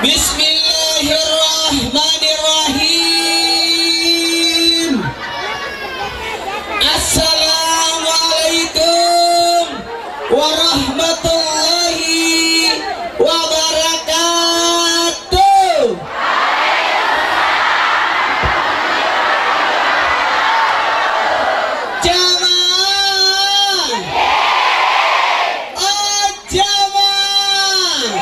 Bismillahirrahmanirrahim. Assalamualaikum warahmatullahi wabarakatuh. Jamaah, oh jamaah,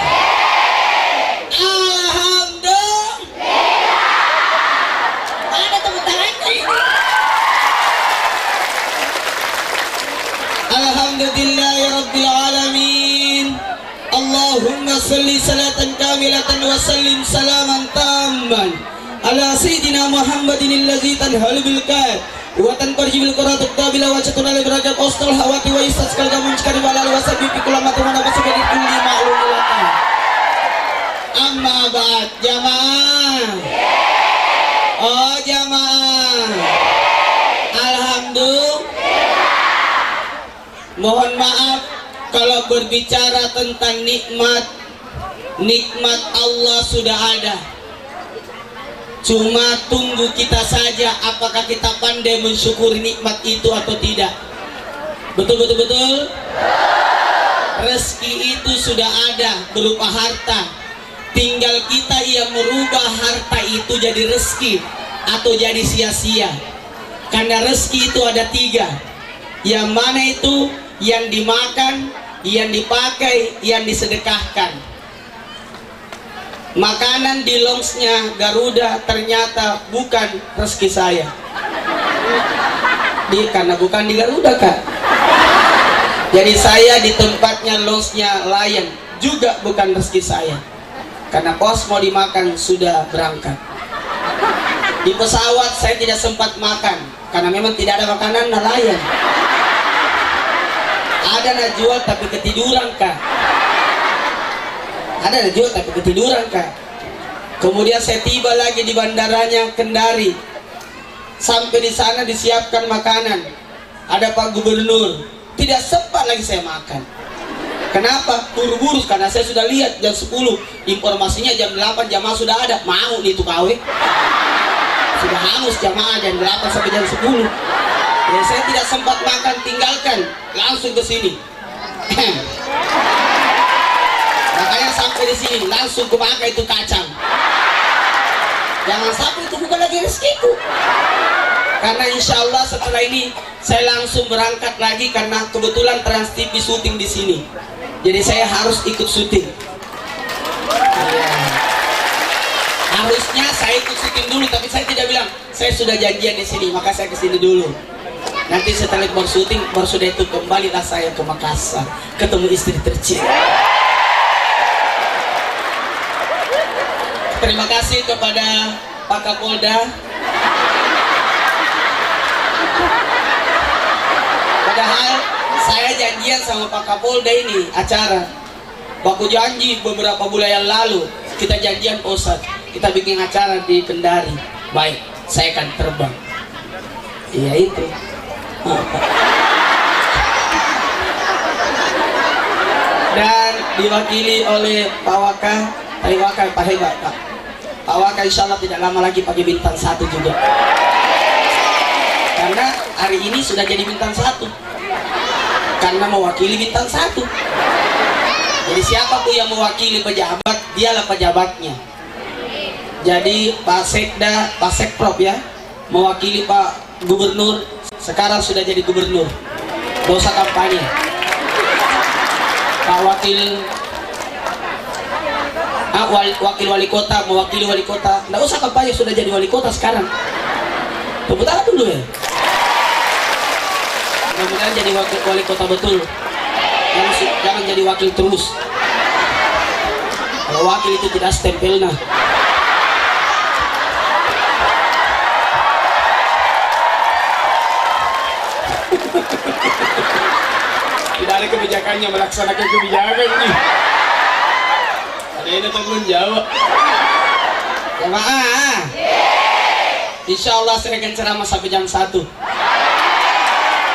alhamdulillahi rabbil alamin. Allahumma salli salatan kamilatan wa sallim salaman tamman ala sayyidina Muhammadin alladzi tanhalu bil kad wa tanqarjibul quratu qabila wa catuna li berajat ostal hawati wa istaskal gamun cikari walal wasabi fi kulamatu wa nabasi bi kulli ma'lumatan. Amma ba'd, jamaah. Oh jamaah, alhamdulillah. Mohon maaf kalau berbicara tentang nikmat Allah sudah ada. Cuma tunggu kita saja apakah kita pandai mensyukuri nikmat itu atau tidak. Betul. Rezeki itu sudah ada berupa harta. Tinggal kita yang merubah harta itu jadi rezeki atau jadi sia-sia. Karena rezeki itu ada 3. Yang mana itu? Yang dimakan, yang dipakai, yang disedekahkan. Makanan di longsnya Garuda ternyata bukan rezeki saya. Karena bukan di Garuda, Kak. Jadi saya di tempatnya longsnya Lion juga bukan rezeki saya. Karena pos mau dimakan sudah berangkat. Di pesawat saya tidak sempat makan karena memang tidak ada makanan nelayan. Ada jual tapi ketiduran, Kak. Kemudian saya tiba lagi di bandaranya Kendari. Sampai di sana disiapkan makanan. Ada Pak Gubernur. Tidak sempat lagi saya makan. Kenapa? Buru-buru karena saya sudah lihat jam 10. Informasinya jam 8 jamaah sudah ada. Mau nih tuh KW. Sudah hangus jamaah jam 8 sampai jam 10. Ya, saya tidak sempat makan, tinggalkan langsung ke sini. Makanya sampai di sini langsung kupakai itu kacang. Jangan sampai itu bukan lagi rezekiku. Karena insya Allah setelah ini saya langsung berangkat lagi karena kebetulan Trans TV syuting di sini. Jadi saya harus ikut syuting. Harusnya saya ikut syuting dulu, tapi saya tidak bilang. Saya sudah janjian di sini, maka saya ke sini dulu. Nanti setelah baru syuting, baru sudah itu kembalilah saya ke Makassar, ketemu istri tercinta. Terima kasih kepada Pak Kapolda. Padahal saya janjian sama Pak Kapolda ini acara. Baku janji beberapa bulan yang lalu kita janjian Ustaz, kita bikin acara di Kendari. Baik, saya akan terbang. Iya itu. Dan diwakili oleh Pak Waka, Pak Hebat, Pak. Pak Waka insya Allah tidak lama lagi pakai bintang 1 juga. Karena hari ini sudah jadi bintang 1. Karena mewakili bintang 1. Jadi siapapun yang mewakili pejabat, dialah pejabatnya. Jadi Pak Sekda, Pak Sekprop ya, mewakili Pak Gubernur, sekarang sudah jadi gubernur. Dosa kampanye. Pak wakil wali kota mewakili wali kota. Nggak usah kampanye, sudah jadi wali kota sekarang. Tepuk tangan dulu ya. Mudah-mudahan jadi wali kota betul. Jangan jadi wakil terus. Kalau wakil itu tidak stempel nah. Tidak ada kebijakannya melaksanakan kebijakan ini. Ada yang tanggung jawab. Jamaah. Insya Allah saya akan ceramah sampai jam 1.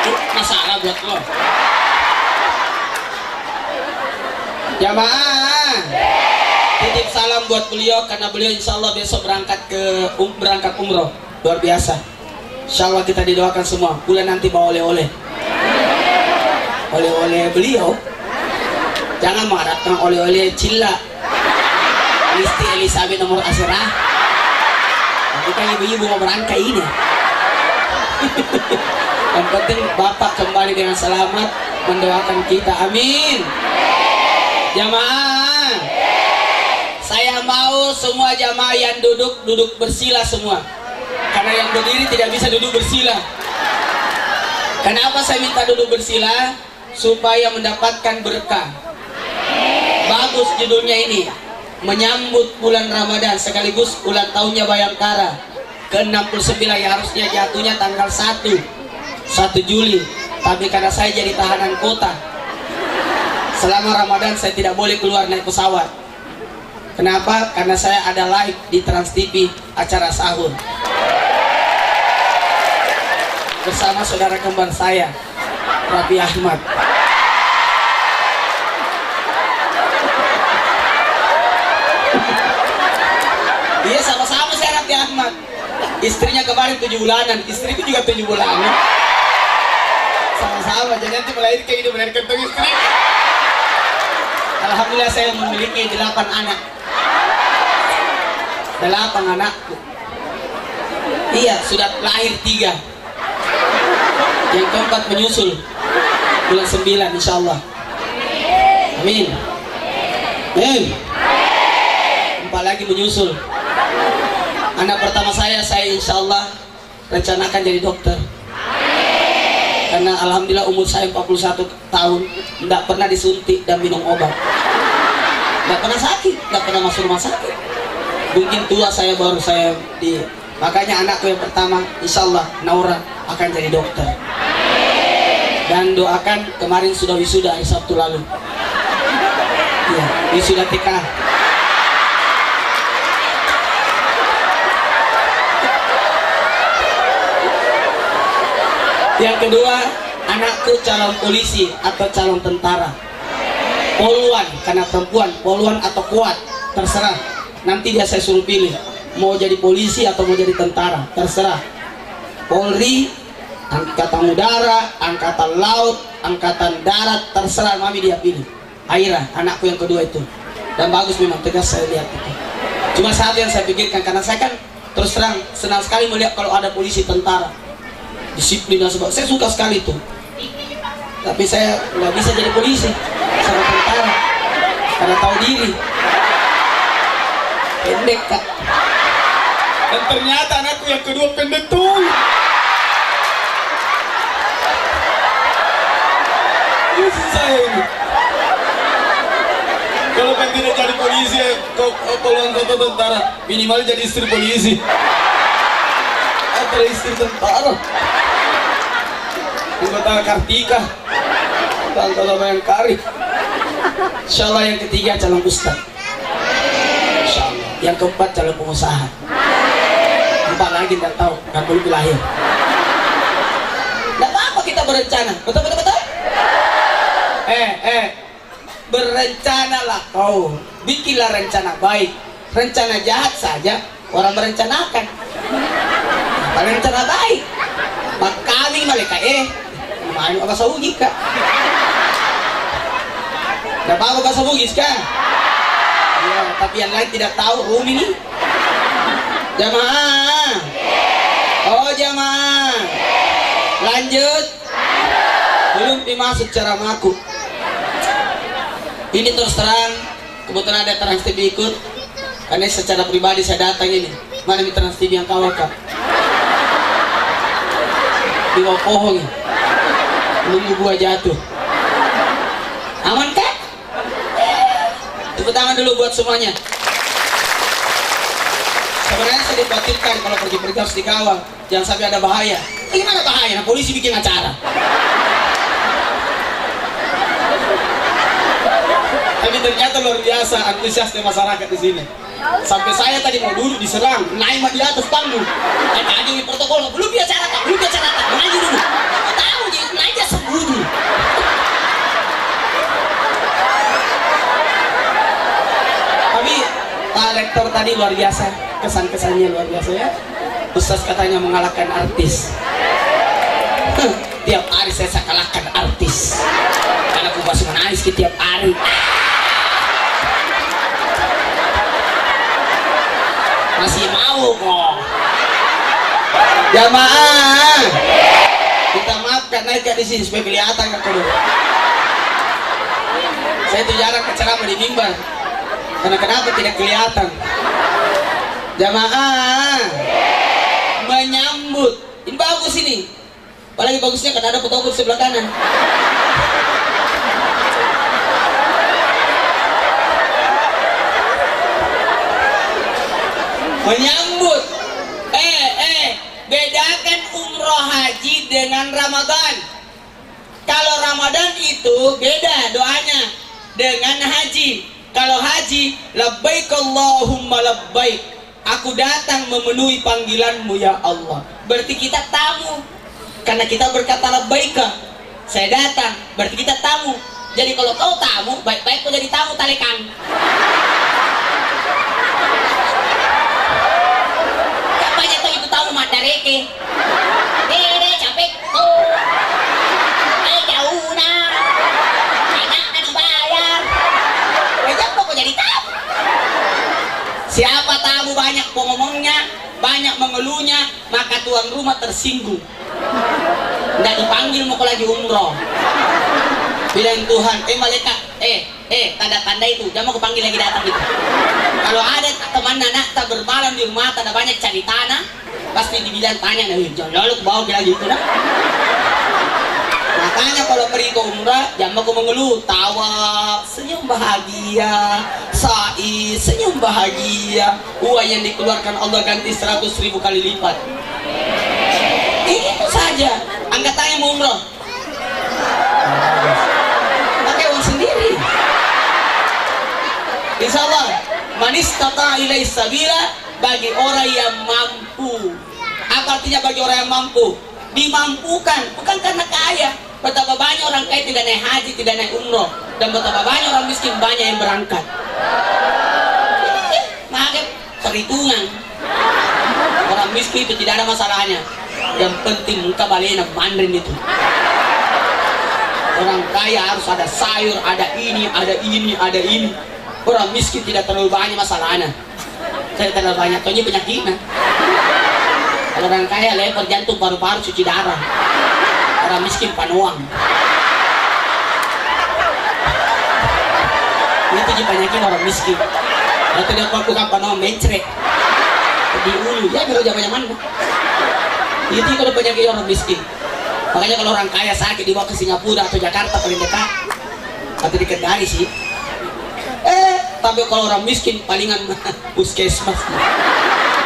Masalah buat lo. Jamaah. Titip salam salam buat beliau karena beliau insya Allah besok berangkat umroh. Luar biasa. Insya Allah kita didoakan semua. Bulan nanti bawa oleh-oleh. Oleh-oleh beliau. Jangan mengharapkan oleh-oleh Cilla. Isti Elizabeth nomor Asyrah. Bukan ibu-ibu mau berangkat ini. Yang penting Bapak kembali dengan selamat, mendoakan kita. Amin. Jamaah, saya mau semua jamaah yang duduk bersila semua. Karena yang berdiri tidak bisa duduk bersila. Kenapa saya minta duduk bersila? Supaya mendapatkan berkah. Bagus judulnya ini, menyambut bulan Ramadan sekaligus ulang tahunnya Bayangkara ke-69 yang harusnya jatuhnya tanggal 1 Juli, tapi karena saya jadi tahanan kota selama Ramadan saya tidak boleh keluar naik pesawat. Kenapa? Karena saya ada live di Trans TV acara sahur bersama saudara kembar saya Raffi Ahmad. Iya, sama-sama saya Raffi Ahmad. Istrinya kemarin 7 bulanan, istriku juga 7 bulanan. Sama-sama, jadi nanti melahirkan ini melahirkan tuh istri. Alhamdulillah saya memiliki 8 anak. 8 anakku. Iya, sudah lahir 3. Yang keempat menyusul bulan 9 insya Allah. Amin. Amin. 4 lagi menyusul. Anak pertama saya insya Allah rencanakan jadi dokter. Karena alhamdulillah umur saya 41 tahun, tidak pernah disuntik dan minum obat, tidak pernah sakit, tidak pernah masuk rumah sakit. Mungkin tua saya baru makanya anakku yang pertama insya Allah Naura akan jadi dokter. Dan doakan, kemarin sudah wisuda hari Sabtu lalu. Ya, wisuda TK. Yang kedua, anakku calon polisi atau calon tentara. Poluan, karena perempuan, poluan atau kuat, terserah. Nanti dia saya suruh pilih, mau jadi polisi atau mau jadi tentara, terserah. Polri, angkatan udara, angkatan laut, angkatan darat, terserah mami dia pilih. Aira, anakku yang kedua itu. Dan bagus memang, tegas saya lihat itu. Cuma satu yang saya pikirkan, karena saya kan terus terang senang sekali melihat kalau ada polisi tentara. Disiplin dan sebagainya, saya suka sekali itu. Tapi saya nggak bisa jadi polisi sama tentara karena tahu diri, pendek kak. Dan ternyata anakku yang kedua pendek tuh. Saya ini kalau kan tidak jadi polisi, kalau tentara minimal jadi istri polisi atau istri tentara. Anggota Kartika, anggota Bayangkari. Insya Allah yang ketiga calon ustaz. Insya Allah. Yang keempat calon pengusaha. 4 lagi tidak tahu, kan belum lahir. Tidak apa-apa kita berencana, betul. Berencanalah kau, bikinlah rencana baik. Rencana jahat saja orang merencanakan. Apa rencana baik? Mak kami malaikat main apa saugi kak? Tidak apa bahasa Bugis kak? Ya, tapi yang lain tidak tahu Rumi ini. Jamaah. Oh jamaah. Lanjut. Belum dimasuk ceramaku. Ini terus terang, kebetulan ada Trans TV ikut. Karena secara pribadi saya datang ini. Mana di Trans TV yang kawal kak? Di bawah pohon. Nunggu gua jatuh. Aman kan? Tepuk tangan dulu buat semuanya. Sebenarnya saya dikhawatirkan kalau pergi-pergi harus dikawal, jangan sampai ada bahaya. Gimana bahaya? Nah, polisi bikin acara. Tapi ternyata luar biasa antusiasnya masyarakat di sini. Sampai saya tadi mau duduk diserang, naik di atas panggung. Tadi di protokol belum biasa rata, maju dulu. Tahu jadi naik aja sembunyi. Tapi aktor tadi luar biasa, kesan-kesannya luar biasa ya. Ustaz katanya mengalahkan artis. Tiap hari saya kalahkan artis. Karena aku masih menangis tiap hari. Masih mau kok. Jamaah, kita maafkan naik di sini supaya kelihatan kan dulu. Saya tuh jarang ceramah di mimbar. Karena kenapa tidak kelihatan? Jamaah, menyambut. Ini bagus ini. Apalagi bagusnya kan ada foto di sebelah kanan. Menyambut. Bedakan umroh haji dengan Ramadan. Kalau Ramadan itu beda doanya dengan haji. Kalau haji, labbaik Allahumma labbaik. Aku datang memenuhi panggilanmu ya Allah. Berarti kita tamu. Karena kita berkata labbaika. Saya datang, berarti kita tamu. Jadi kalau kau tamu, baik-baik kau jadi tamu talekan. Banyak tuh itu tamu madareke. Dede capek tuh. Jauh nah. Anak kan dibayar. Banyak kok jadi tamu. Siapa tamu banyak ngomongnya, banyak mengeluhnya, maka tuan rumah tersinggung. Nggak dipanggil mau lagi umroh. Bilang Tuhan, malaikat, tanda-tanda itu, jangan mau panggil lagi datang gitu. Kalau ada teman anak tak bermalam di rumah, tanda banyak cari tanah, pasti dibilang tanya, jangan lalu bawa lagi gitu nah. Makanya kalau pergi ke umrah, jangan mau mengeluh, tawa, senyum bahagia, sa'i, senyum bahagia, uang yang dikeluarkan Allah ganti 100.000 kali lipat. Itu saja, angkat tangan mau umrah. Pakai uang sendiri. Insya Allah, manis tata ilai sabila bagi orang yang mampu. Apa artinya bagi orang yang mampu? Dimampukan, bukan karena kaya. Betapa banyak orang kaya tidak naik haji, tidak naik umroh, dan betapa banyak orang miskin banyak yang berangkat. Maka perhitungan. Orang miskin itu tidak ada masalahnya. Yang penting muka balena mandrin itu. Orang kaya harus ada sayur, ada ini, ada ini, ada ini. Orang miskin tidak terlalu banyak masalahnya. Saya terlalu banyak, ini penyakitnya. Kalau orang kaya lebar jantung, paru-paru, cuci darah. Orang miskin panuang. Itu penyakit orang miskin. Kalau tidak lakukan panuang mencret. Di ulu, ya kalau zaman mana? Itu kalau penyakit orang miskin. Makanya kalau orang kaya sakit dibawa ke Singapura atau Jakarta paling dekat. Atau di Kendari sih. Tapi kalau orang miskin palingan puskesmas.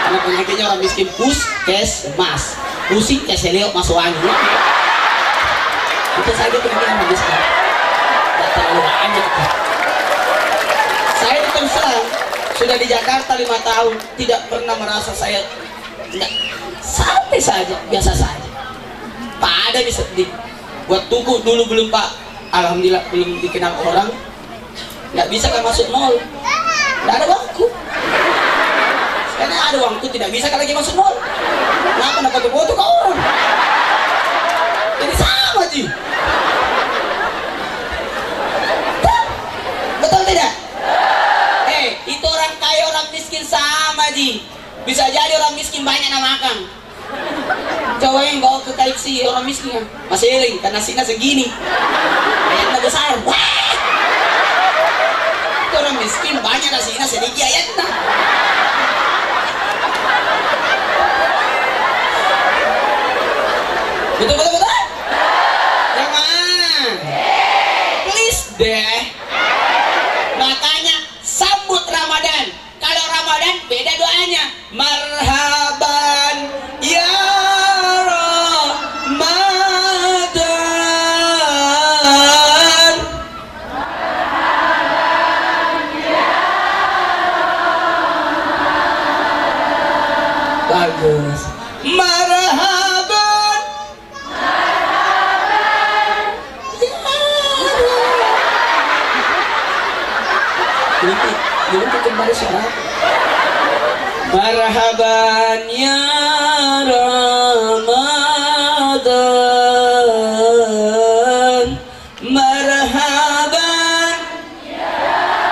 Karena penyakitnya orang miskin puskesmas. Pusing keselio masuk angin. Itu saja penyakit orang miskin. Tidak terlalu banyak. Saya terus terang sudah di Jakarta 5 tahun, tidak pernah merasa saya tidak, santai saja, biasa saja. Pak ada di buat tuku dulu belum Pak, alhamdulillah belum dikenal orang, nggak bisa kan masuk mall, nggak ada waktu. Sekarang ada waktu tidak bisa kan lagi masuk mall. Kenapa nak pakai foto ke orang? Jadi sama sih. Betul tidak? Itu orang kaya orang miskin sama Ji. Bisa jadi orang miskin banyak nak makan. Coba yang bawa ke KFC orang miskin masih eling karena nasinya segini. Ayatnya besar. Wah! Itu orang miskin banyak nasinya sedikit ayatnya. Betul betul betul. Jangan. Please deh. Makanya sambut Ramadan. Kalau Ramadan beda doanya. Marhaban ya Ramadan. Bagus. Marhaban. Belum kembali suara. Marhaban ya Ramadan, marhaban ya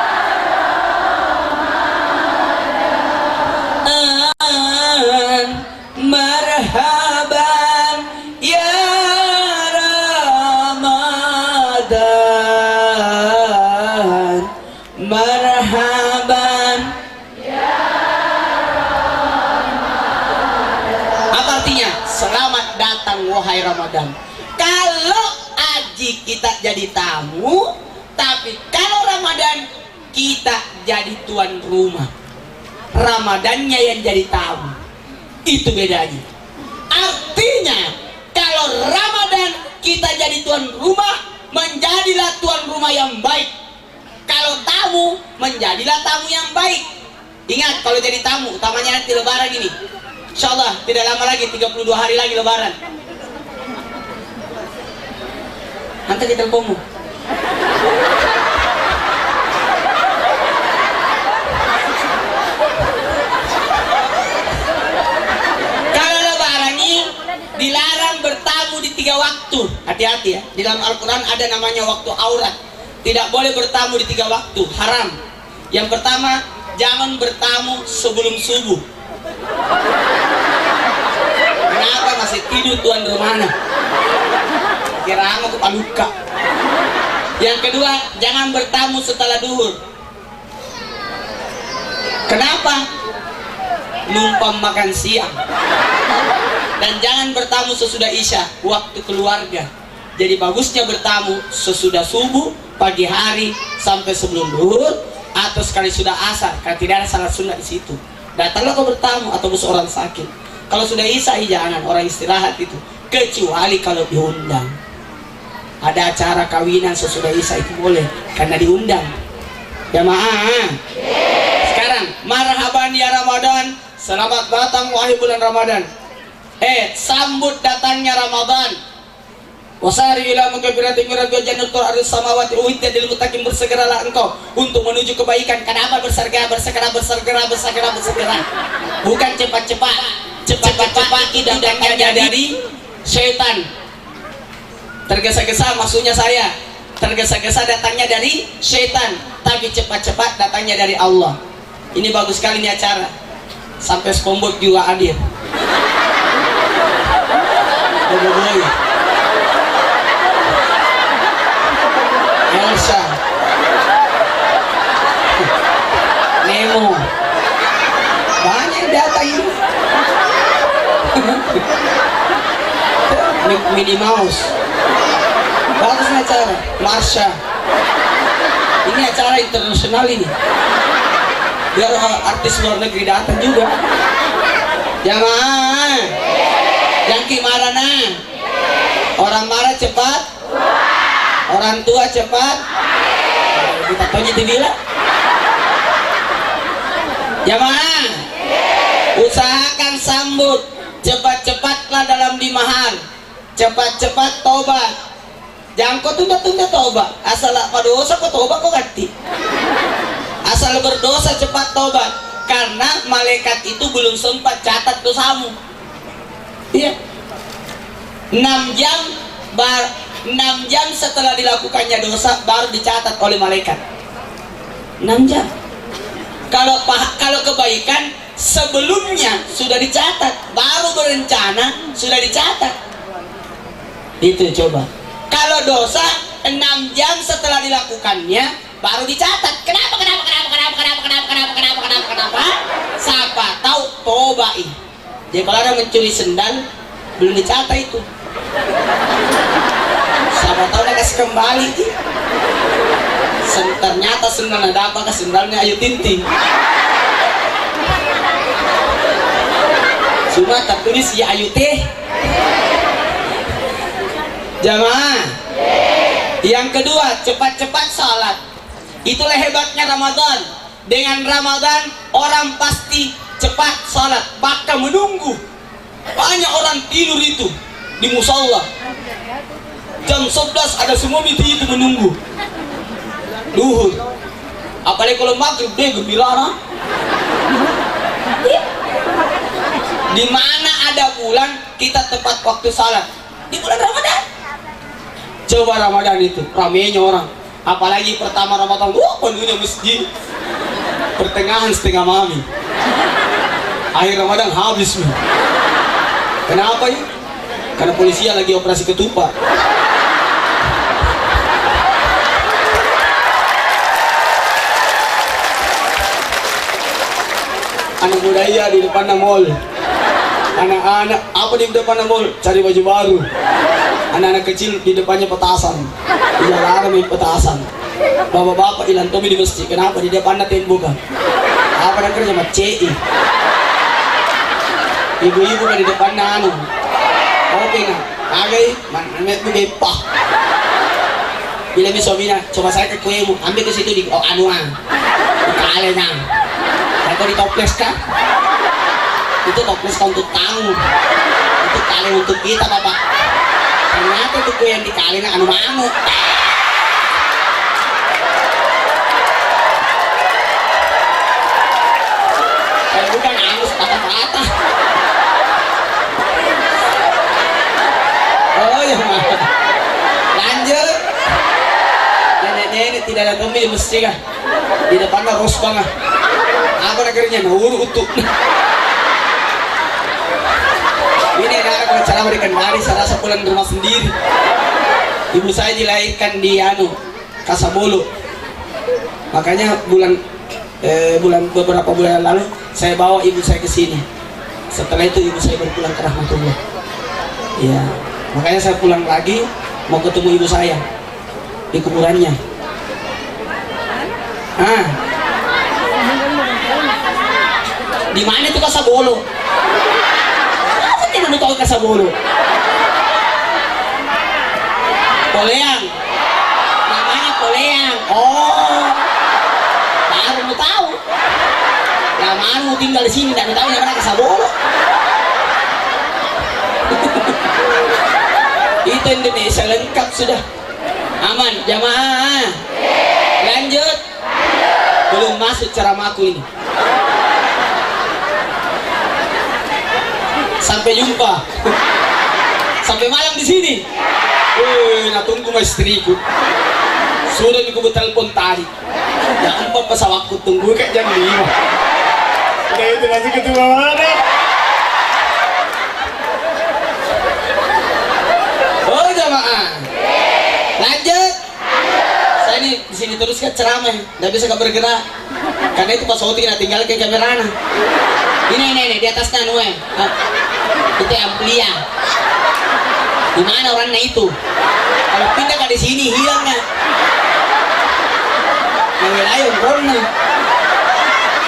Ramadan, marhaban ya Ramadan, marhaban. Apa artinya? Selamat datang wahai Ramadan. Kalau aji kita jadi tamu, tapi kalau Ramadan kita jadi tuan rumah. Ramadannya yang jadi tamu. Itu bedanya. Artinya kalau Ramadan kita jadi tuan rumah, menjadilah tuan rumah yang baik. Kalau tamu, menjadilah tamu yang baik. Ingat, kalau jadi tamu, utamanya nanti lebaran ini, insya Allah tidak lama lagi, 32 hari lagi lebaran. Nanti kita teleponmu. Kalau lebaran ini dilarang bertamu di 3 waktu. Hati-hati ya, di dalam Al-Quran ada namanya waktu aurat. Tidak boleh bertamu di 3 waktu, haram. Yang pertama, jangan bertamu sebelum subuh. Kenapa masih tidur tuan rumana? Kira aku kepaluka. Yang kedua, jangan bertamu setelah duhur. Kenapa? Numpang makan siang. Dan jangan bertamu sesudah isya, waktu keluarga. Jadi bagusnya bertamu sesudah subuh, pagi hari sampai sebelum duhur, atau sekali sudah asar, karena tidak ada salat sunat di situ. Datanglah kau bertamu atau seorang sakit. Kalau sudah isya jangan, orang istirahat itu. Kecuali kalau diundang. Ada acara kawinan sesudah isya itu boleh, karena diundang. Jamaah. Sekarang marhaban ya Ramadan, selamat datang wahai bulan Ramadan. Sambut datangnya Ramadan. Wasari ila magfiratin min rabbika jannatul ardhis samawati uiddat lil muttaqin, bersegeralah engkau untuk menuju kebaikan. Kenapa bersegera? Bukan cepat-cepat. Cepat-cepat itu datangnya dari syaitan. Tergesa-gesa maksudnya saya. Tergesa-gesa datangnya dari syaitan, tapi cepat-cepat datangnya dari Allah. Ini bagus sekali nih acara. Sampai SpongeBob juga hadir. Boy. Elsa, Nemo, banyak data ini. Minnie Mouse, bagus acara. Marsha, ini acara internasional ini. Biar artis luar negeri datang juga. Jamaah, yang gimana? Orang marah cepat. Orang tua cepat. Kita tanya di bila. Jamaah, usahakan sambut. Cepat-cepatlah dalam 5 hari. Cepat-cepat tobat. Jangan kau tunda-tunda tobat. Asal apa dosa kau tobat kau ganti. Asal berdosa cepat tobat. Karena malaikat itu belum sempat catat dosamu. Iya. 6 jam setelah dilakukannya dosa baru dicatat oleh malaikat. 6 jam. Kalau kebaikan sebelumnya sudah dicatat, baru berencana sudah dicatat. Itu coba. Kalau dosa 6 jam setelah dilakukannya baru dicatat. Kenapa? Siapa tahu tobai. Jadi kalau ada mencuri sendal belum dicatat itu. Siapa tahu dia kasih kembali. Ternyata sendal ada apa? Sendalnya Ayu Ting-Ting. Cuma tertulis ya Ayu Teh. Jamaah. Yang kedua, cepat-cepat salat. Itulah hebatnya Ramadan. Dengan Ramadan orang pasti cepat salat, bahkan menunggu. Banyak orang tidur itu di musalla. Jam 11 ada semua itu menunggu. Duhur. Apalagi kalau maghrib dia gembira. Di mana ada bulan kita tepat waktu salat? Di bulan Ramadan. Coba Ramadan itu ramainya orang, apalagi pertama Ramadan, penuhnya masjid. Pertengahan setengah mami, akhir Ramadan habis nih. Kenapa ya? Karena polisi lagi operasi ketupat. Anak muda iya di depan mall. Anak-anak apa di depan mall? Cari baju baru. Anak-anak kecil di depannya petasan. Iya ada main petasan. Bapak-bapak ilan tomi di masjid. Kenapa di depannya tembok kan? Apa nak kerja macam CI? Ibu-ibu di depannya anu. Oke nak. Agai, mana tu gepah. Bila mi suaminya, coba saya ke kuemu, ambil ke situ di anuan. Di kalenya. Kalau di toples kan? Itu toples kan untuk tamu. Itu kali untuk kita bapak. Ternyata itu kue yang dikali anu mamu. Kalau bukan angus patah-patah. Oh ya mah. Lanjut. Nenek-nenek tidak ada tomi di masjid kah? Di depannya ros banget. Apa negerinya nur utuh. Ini adalah kalau cara berikan hari saya rasa pulang rumah sendiri. Ibu saya dilahirkan di Kasabolo. Makanya beberapa bulan lalu saya bawa ibu saya ke sini. Setelah itu ibu saya berpulang ke rahmatullah. Ya, makanya saya pulang lagi mau ketemu ibu saya di kuburannya. Di mana itu Kasabolo? Apa tidak tahu Kasabolo? Poleang. Namanya Poleang. Oh. Baru mau tahu. Lama mau tinggal di sini tidak tahu yang mana Kasabolo. Itu Indonesia lengkap sudah. Aman, jamaah. Lanjut. Belum masuk ceramahku ini. Sampai jumpa. Sampai malam di sini. Nak tunggu sama istriku. Sudah aku telepon tadi. Jam 4 pas waktu tunggu kayak jam 5. Udah itu masih ketemu mana? Oh jamaah. Lanjut. Saya ini di sini terus kan ceramah, nggak bisa bergerak. Karena itu pas waktu kita tinggal ke kamera. Ini di atasnya itu amplia. Di mana orangnya itu? Kalau pindah ke di sini hilang nggak? Yang wilayah umurnya.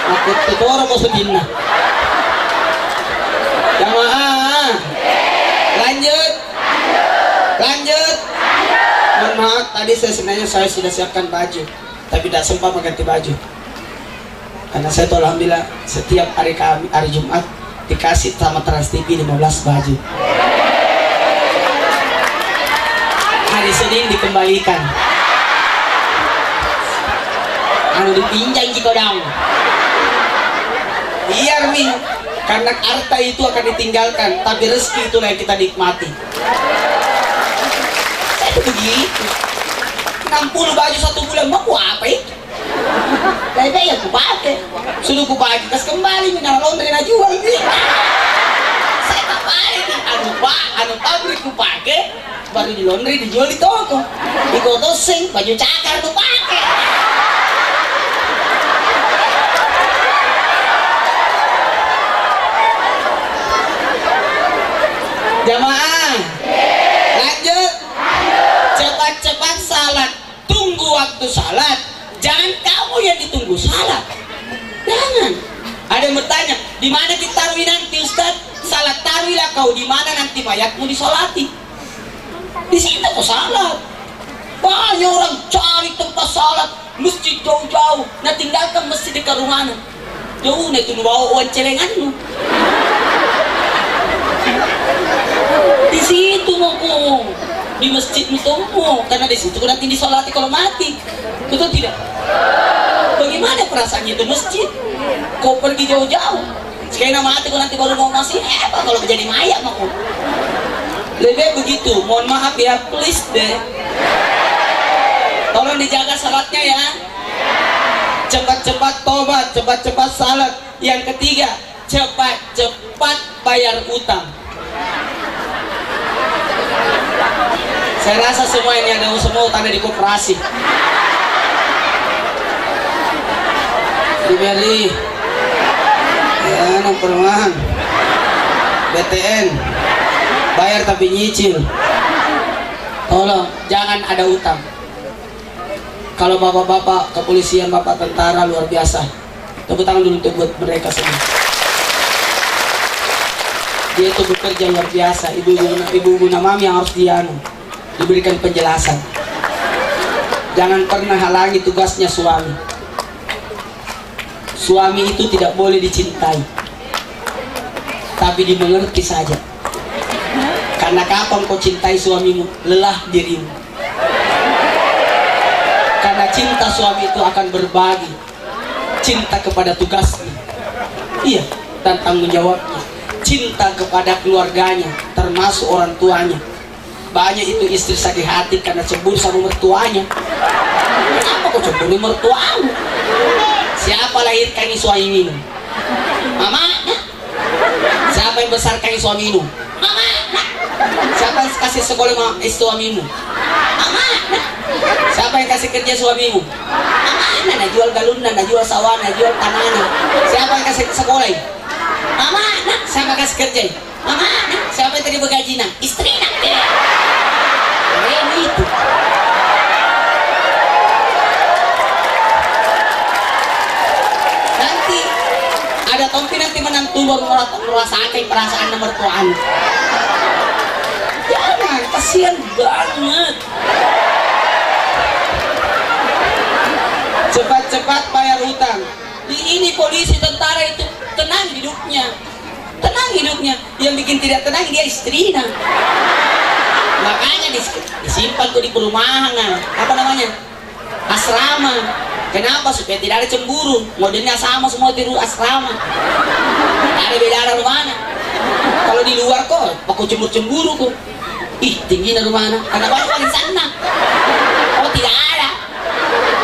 Aku tutor mau sedina. Jamaah. Lanjut. Mohon maaf, tadi sebenarnya saya sudah siapkan baju, tapi tidak sempat mengganti baju. Karena saya tahu alhamdulillah setiap hari Jumat dikasih sama Trans TV 15 baju. Hari Senin dikembalikan. Dipinjam jika dong. Biar nih, karena harta itu akan ditinggalkan, tapi rezeki itulah yang kita nikmati. Saya itu begitu. 60 baju 1 bulan mau apa itu? Lebih ya aku pakai. Sudah aku pakai, kas kembali minta laundry na jual nih. Saya tak balik anu pabrik ku pakai, baru di laundry dijual di toko. Di toko sing baju cakar tuh pakai. Jamaah, lanjut. Cepat-cepat salat, tunggu waktu salat. Jangan kamu yang ditunggu salat. Jangan. Ada yang bertanya, di mana kita taruhi nanti Ustaz? Salat taruhilah kau di mana nanti mayatmu disolati. Di situ kau salat. Banyak orang cari tempat salat, masjid jauh-jauh. Nah tinggalkan masjid dekat rumahnya. Jauh nih itu bawa uang celenganmu. Di situ mau di masjid mutomo, karena di situ nanti disolati kalau mati. Betul tidak? Bagaimana perasaannya itu masjid? Kau pergi jauh-jauh, Kayaknya mati kok nanti baru mau masih apa kalau menjadi mayat aku. Lebih begitu, mohon maaf ya, please deh. Tolong dijaga salatnya ya. Cepat-cepat tobat, cepat-cepat salat. Yang ketiga, cepat-cepat bayar utang. Saya rasa semua ini ada semua utang di koperasi. Di BRI, ya, perumahan, BTN, bayar tapi nyicil. Tolong jangan ada utang. Kalau bapak-bapak kepolisian, bapak tentara luar biasa, tepuk tangan dulu untuk buat mereka semua. Dia itu bekerja luar biasa. Ibu-ibu mami yang harus diberikan penjelasan. Jangan pernah halangi tugasnya suami. Suami itu tidak boleh dicintai, tapi dimengerti saja. Karena kapan kau cintai suamimu, lelah dirimu. Karena cinta suami itu akan berbagi cinta kepada tugasnya, iya, dan tanggung jawabnya. Cinta kepada keluarganya, termasuk orang tuanya. Banyak itu istri sakit hati karena cemburu sama mertuanya. Kenapa kau cemburu mertuamu? Siapa lahirkan ini suamimu? Mama? Siapa yang besarkan suamimu? Mama? Siapa yang kasih sekolah suamimu? Mama? Siapa yang kasih kerja suamimu? Mama? Nah jual galunna, nah jual sawah, nah jual tanahnya. Siapa yang kasih sekolah? Mama? Siapa kasih kerja? Mama? Siapa yang tadi bergaji? Nah, istri nak. Ini itu. Nanti ada tompi nanti menantu baru merasakan perasaan mertuaan. Jangan, kasihan banget. Cepat-cepat bayar hutang. Di ini polisi tentara itu tenang hidupnya. Tenang hidupnya. Yang bikin tidak tenang dia istrinya. Makanya disimpan tuh di perumahan, apa namanya, asrama. Kenapa? Supaya tidak ada cemburu. Modelnya sama semua di asrama. Tidak ada beda rumahnya. Kalau di luar kok aku cemburu kok. Ih, tinggi rumahnya. Karena banyak di sana. Oh tidak ada.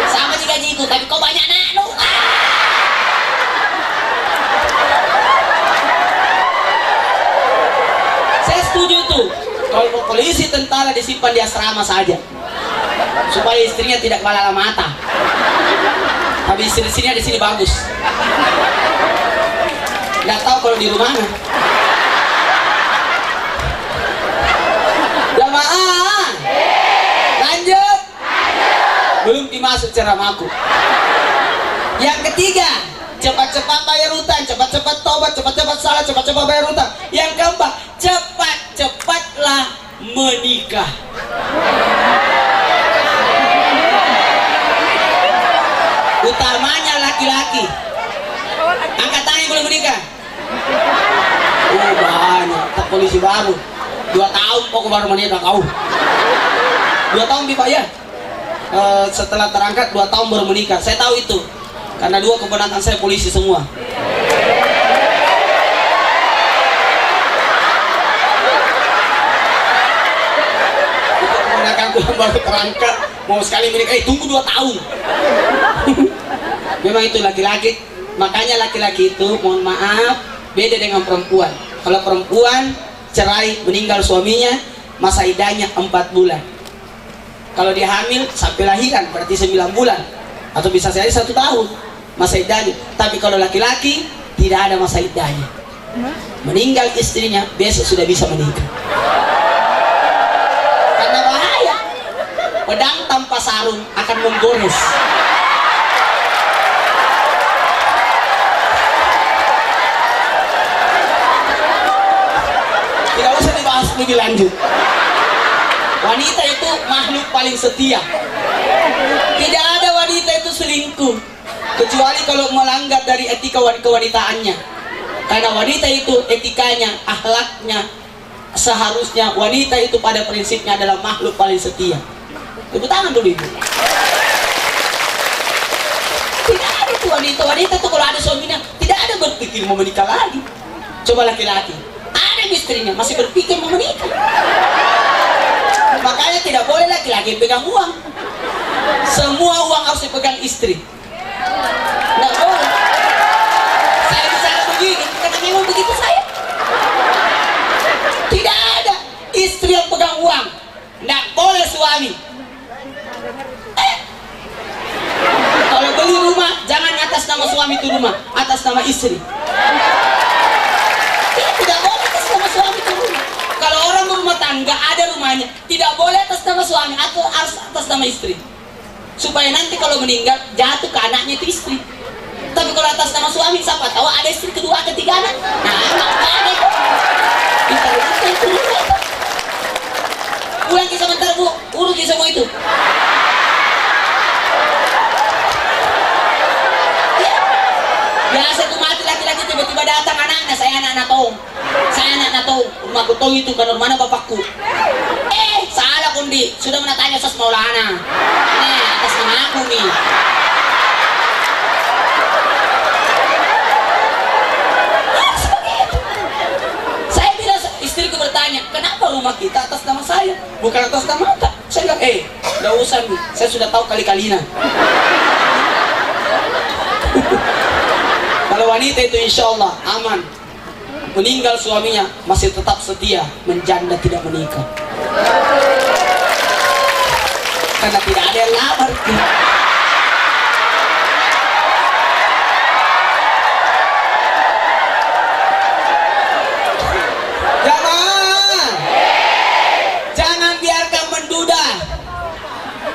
Sama juga gajiku, tapi kok banyak nano. Saya setuju tuh. Kalau polisi tentara disimpan di asrama saja, supaya istrinya tidak kepala mata. Tapi istri sini di sini bagus. Nggak tahu kalau di rumahnya. Jamaah, lanjut. Belum dimasuk ceramahku. Yang ketiga, cepat-cepat bayar hutang, cepat-cepat tobat, cepat-cepat salat, cepat-cepat bayar hutang. Yang keempat, cepat-cepatlah menikah. Utamanya laki-laki. Angkat tangan yang belum menikah. Oh banyak, tak polisi baru 2 tahun kok baru menikah kau. 2 tahun Pak ya. Setelah terangkat 2 tahun baru menikah. Saya tahu itu. Karena 2 keponakan saya polisi semua. Itu keponakanku yang baru terangkat mau sekali menikah, tunggu 2 tahun. Memang itu laki-laki. Makanya laki-laki itu mohon maaf beda dengan perempuan. Kalau perempuan cerai meninggal suaminya, masa iddahnya 4 bulan. Kalau dia hamil sampai lahiran berarti 9 bulan, atau bisa jadi 1 tahun masa iddahnya. Tapi kalau laki-laki tidak ada masa iddahnya. Meninggal istrinya besok sudah bisa menikah. Karena bahaya, pedang tanpa sarung akan menggores. Tidak usah dibahas lebih lanjut. Wanita itu makhluk paling setia. Tidak ada wanita itu selingkuh, kecuali kalau melanggar dari etika kewanitaannya. Karena wanita itu etikanya, akhlaknya, seharusnya wanita itu pada prinsipnya adalah makhluk paling setia. Tepuk tangan dulu ibu. Tidak ada tuh wanita itu kalau ada suaminya tidak ada berpikir berpikir mau menikah lagi. Coba laki-laki, ada istrinya masih berpikir mau menikah. Makanya tidak boleh laki-laki pegang uang. Semua uang harus dipegang istri. Nggak boleh. Saya bicara begini, karena memang begitu saya. Tidak ada istri yang pegang uang. Nggak boleh suami. Kalau beli rumah, jangan atas nama suami itu rumah, atas nama istri. Tidak boleh atas nama suami itu rumah. Kalau orang berumah tangga ada rumahnya, tidak boleh atas nama suami atau harus atas nama istri. Supaya nanti kalau meninggal jatuh ke anaknya itu istri. Tapi kalau atas nama suami, siapa tahu ada istri kedua, ketiga anak. Nah, ada itu. Itu. Pulang ke sebentar Bu, urus semua itu. Biasa tuh mati laki-laki tiba-tiba datang anaknya, saya anak tong. Saya anak tong, rumahku tong itu kan mana bapakku. Salah kundi, sudah menatanya sos Maulana. Atas nama aku nih. Saya bilang istriku bertanya, kenapa rumah kita atas nama saya, bukan atas nama Ata? Saya bilang, nggak usah nih, saya sudah tahu kali-kalinya. Kalau wanita itu insya Allah aman, meninggal suaminya masih tetap setia, menjanda tidak menikah. Karena tidak ada yang lamar. Jamaah, jangan biarkan menduda.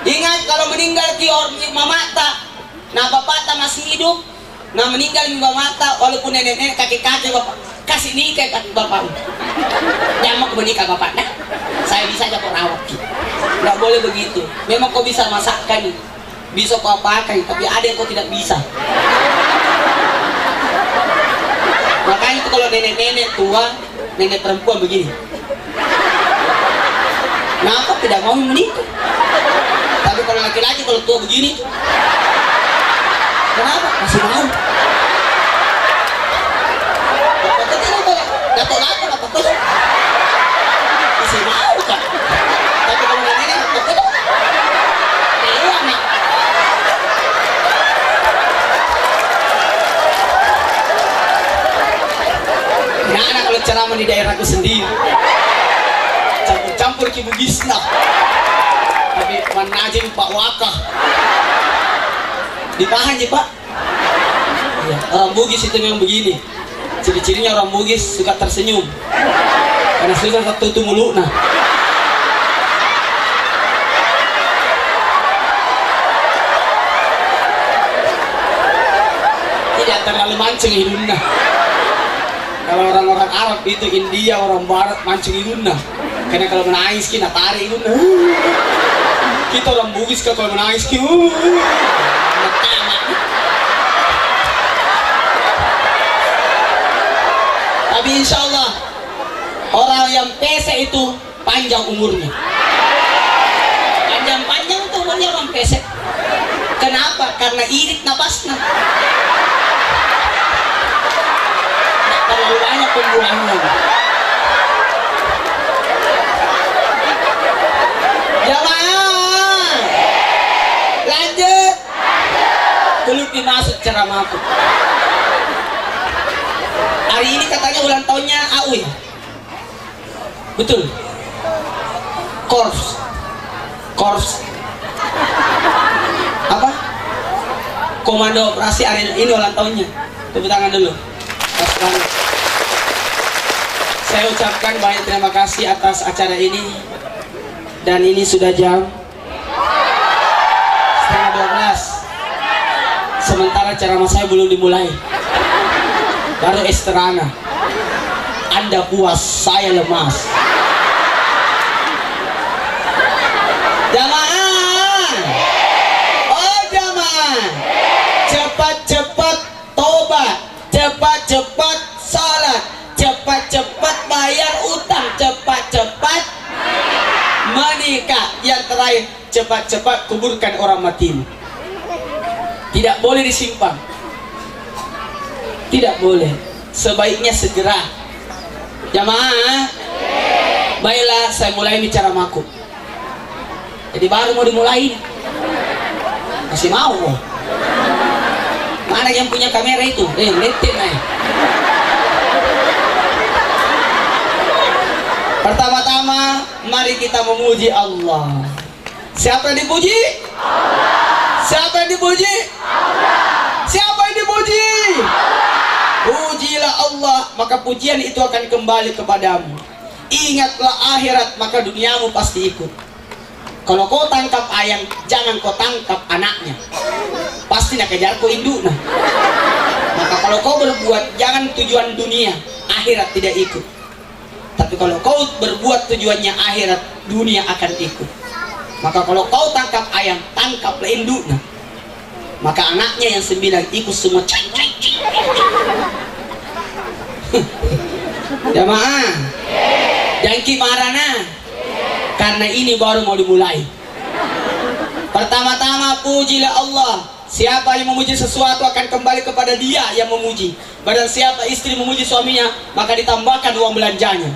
Ingat kalau meninggal kior mamata, nah bapak tak masih hidup. Nah meninggal mbak mata, walaupun nenek-nenek kakek-kakek bapak kasih nikah bapak. Jangan mau menikah bapak, nah saya bisa aja kok rawat. Nggak boleh begitu. Memang kau bisa masakkan, bisa kau apakan, tapi ada yang kau tidak bisa. Makanya itu kalau nenek-nenek tua, nenek perempuan begini, kenapa tidak mau menikah? Tapi kalau laki-laki kalau tua begini, kenapa? Masih mau. Bapak tidak boleh. Dato' lapa, bapak tidak. Masih mau kan? Tapi kalau nenek, bapak tidak. Iya, nih. Nah, anak kalau ceramah di daerahku sendiri, campur-campur ki bugisna. Tapi manajin Pak Wakah. Ditahan sih Pak. Ya, orang Bugis itu memang begini. Ciri-cirinya orang Bugis suka tersenyum. Karena susah satu itu mulut nah. Tidak terlalu mancing hidungnya. Kalau orang-orang Arab itu India, orang Barat mancing hidungnya. Karena kalau menangis kita tarik hidungnya. Kita orang Bugis kalau menangis kita. Tapi insya Allah orang yang pesek itu panjang umurnya. Panjang itu umurnya orang pesek. Kenapa? Karena irit napasnya. Tidak terlalu banyak pembuahan. Jamaah, lanjut. Belum dimasuk ceramahku. Hari ini katanya ulang tahunnya AUI. Betul. Korps. Apa? Komando Operasi Arena ini ulang tahunnya. Tepuk tangan dulu. Pas banget. Saya ucapkan banyak terima kasih atas acara ini. Dan ini sudah jam 11:30. Sementara ceramah saya belum dimulai. Baru estrana. Anda puas, saya lemas. Jamaah, oh jamaah, cepat-cepat tobat, cepat-cepat salat, cepat-cepat bayar utang, cepat-cepat menikah. Yang terakhir, cepat-cepat kuburkan orang mati. Tidak boleh disimpan. Tidak boleh. sebaiknya segera. Jamaah, baiklah saya mulai bicara makub. Jadi baru mau dimulai, masih mau. Mana yang punya kamera itu? Lihatin aja. Pertama-tama, mari kita memuji Allah. Siapa yang dipuji? Allah. Siapa yang dipuji? Allah. Siapa yang dipuji? Allah. Pujilah Allah, maka pujian itu akan kembali kepadamu. Ingatlah akhirat, maka duniamu pasti ikut. Kalau kau tangkap ayam, jangan kau tangkap anaknya. Pasti nak kejar kau induknya. Maka kalau kau berbuat, jangan tujuan dunia, akhirat tidak ikut. Tapi kalau kau berbuat tujuannya akhirat, dunia akan ikut. Maka kalau kau tangkap ayam, tangkaplah induknya. Maka anaknya yang 9 ikut semua. Jamaah, jangan kimarana. Karena ini baru mau dimulai. Pertama-tama pujilah Allah. Siapa yang memuji sesuatu akan kembali kepada dia yang memuji. Barang siapa istri memuji suaminya, maka ditambahkan uang belanjanya.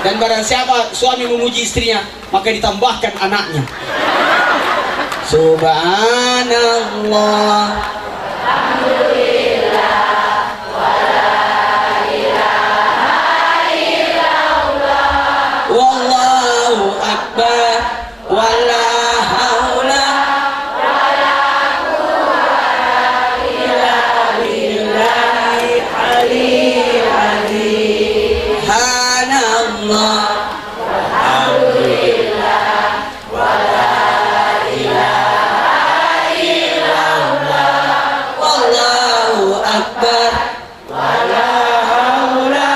Dan barang siapa suami memuji istrinya, maka ditambahkan anaknya. Subhanallah. Wallahu akbar, wala haula wala quwwata illa billahi aliyyil azim. Subhanallah, walhamdulillah, wala ilaha illallah, wallahu akbar, wala haula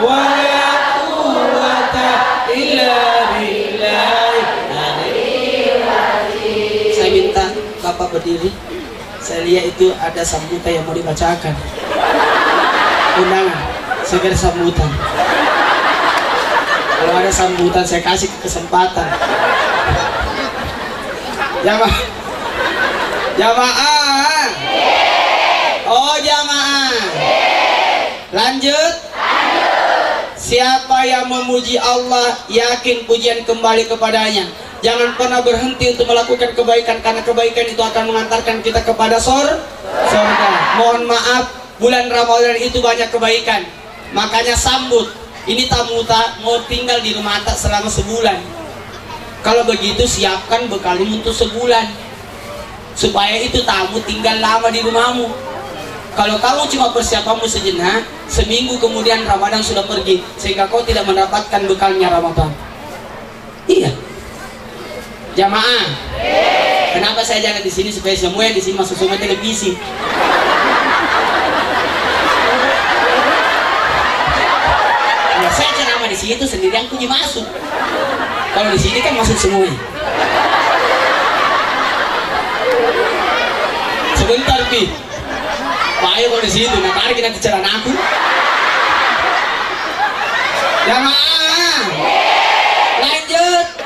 wala quwwata illa billahi aliyyil azim. Saya minta Bapak berdiri. Saya lihat itu ada sambutan yang mau dibacakan. Undangan, segera sambutan. Kalau ada sambutan saya kasih kesempatan. Jamaah, jamaah. Oh jamaah. Lanjut. Siapa yang memuji Allah, yakin pujian kembali kepadanya. Jangan pernah berhenti untuk melakukan kebaikan, karena kebaikan itu akan mengantarkan kita kepada surga. Mohon maaf, bulan Ramadan itu banyak kebaikan, makanya sambut. Ini tamu mau tinggal di rumah tak selama sebulan. Kalau begitu siapkan bekalmu untuk sebulan, supaya itu tamu tinggal lama di rumahmu. Kalau kamu cuma persiapanmu sejenak, seminggu kemudian Ramadan sudah pergi, sehingga kau tidak mendapatkan bekalnya Ramadan. Iya. Jamaah. Kenapa saya jangan di sini supaya semua yang di sini masuk semua televisi? Kalau saya ceramah di sini itu sendirian kunci masuk. Kalau di sini kan masuk semua. Sebentar Pi. Bahaya kalau di situ, nah tarik nanti celana aku. Jamaah, lanjut.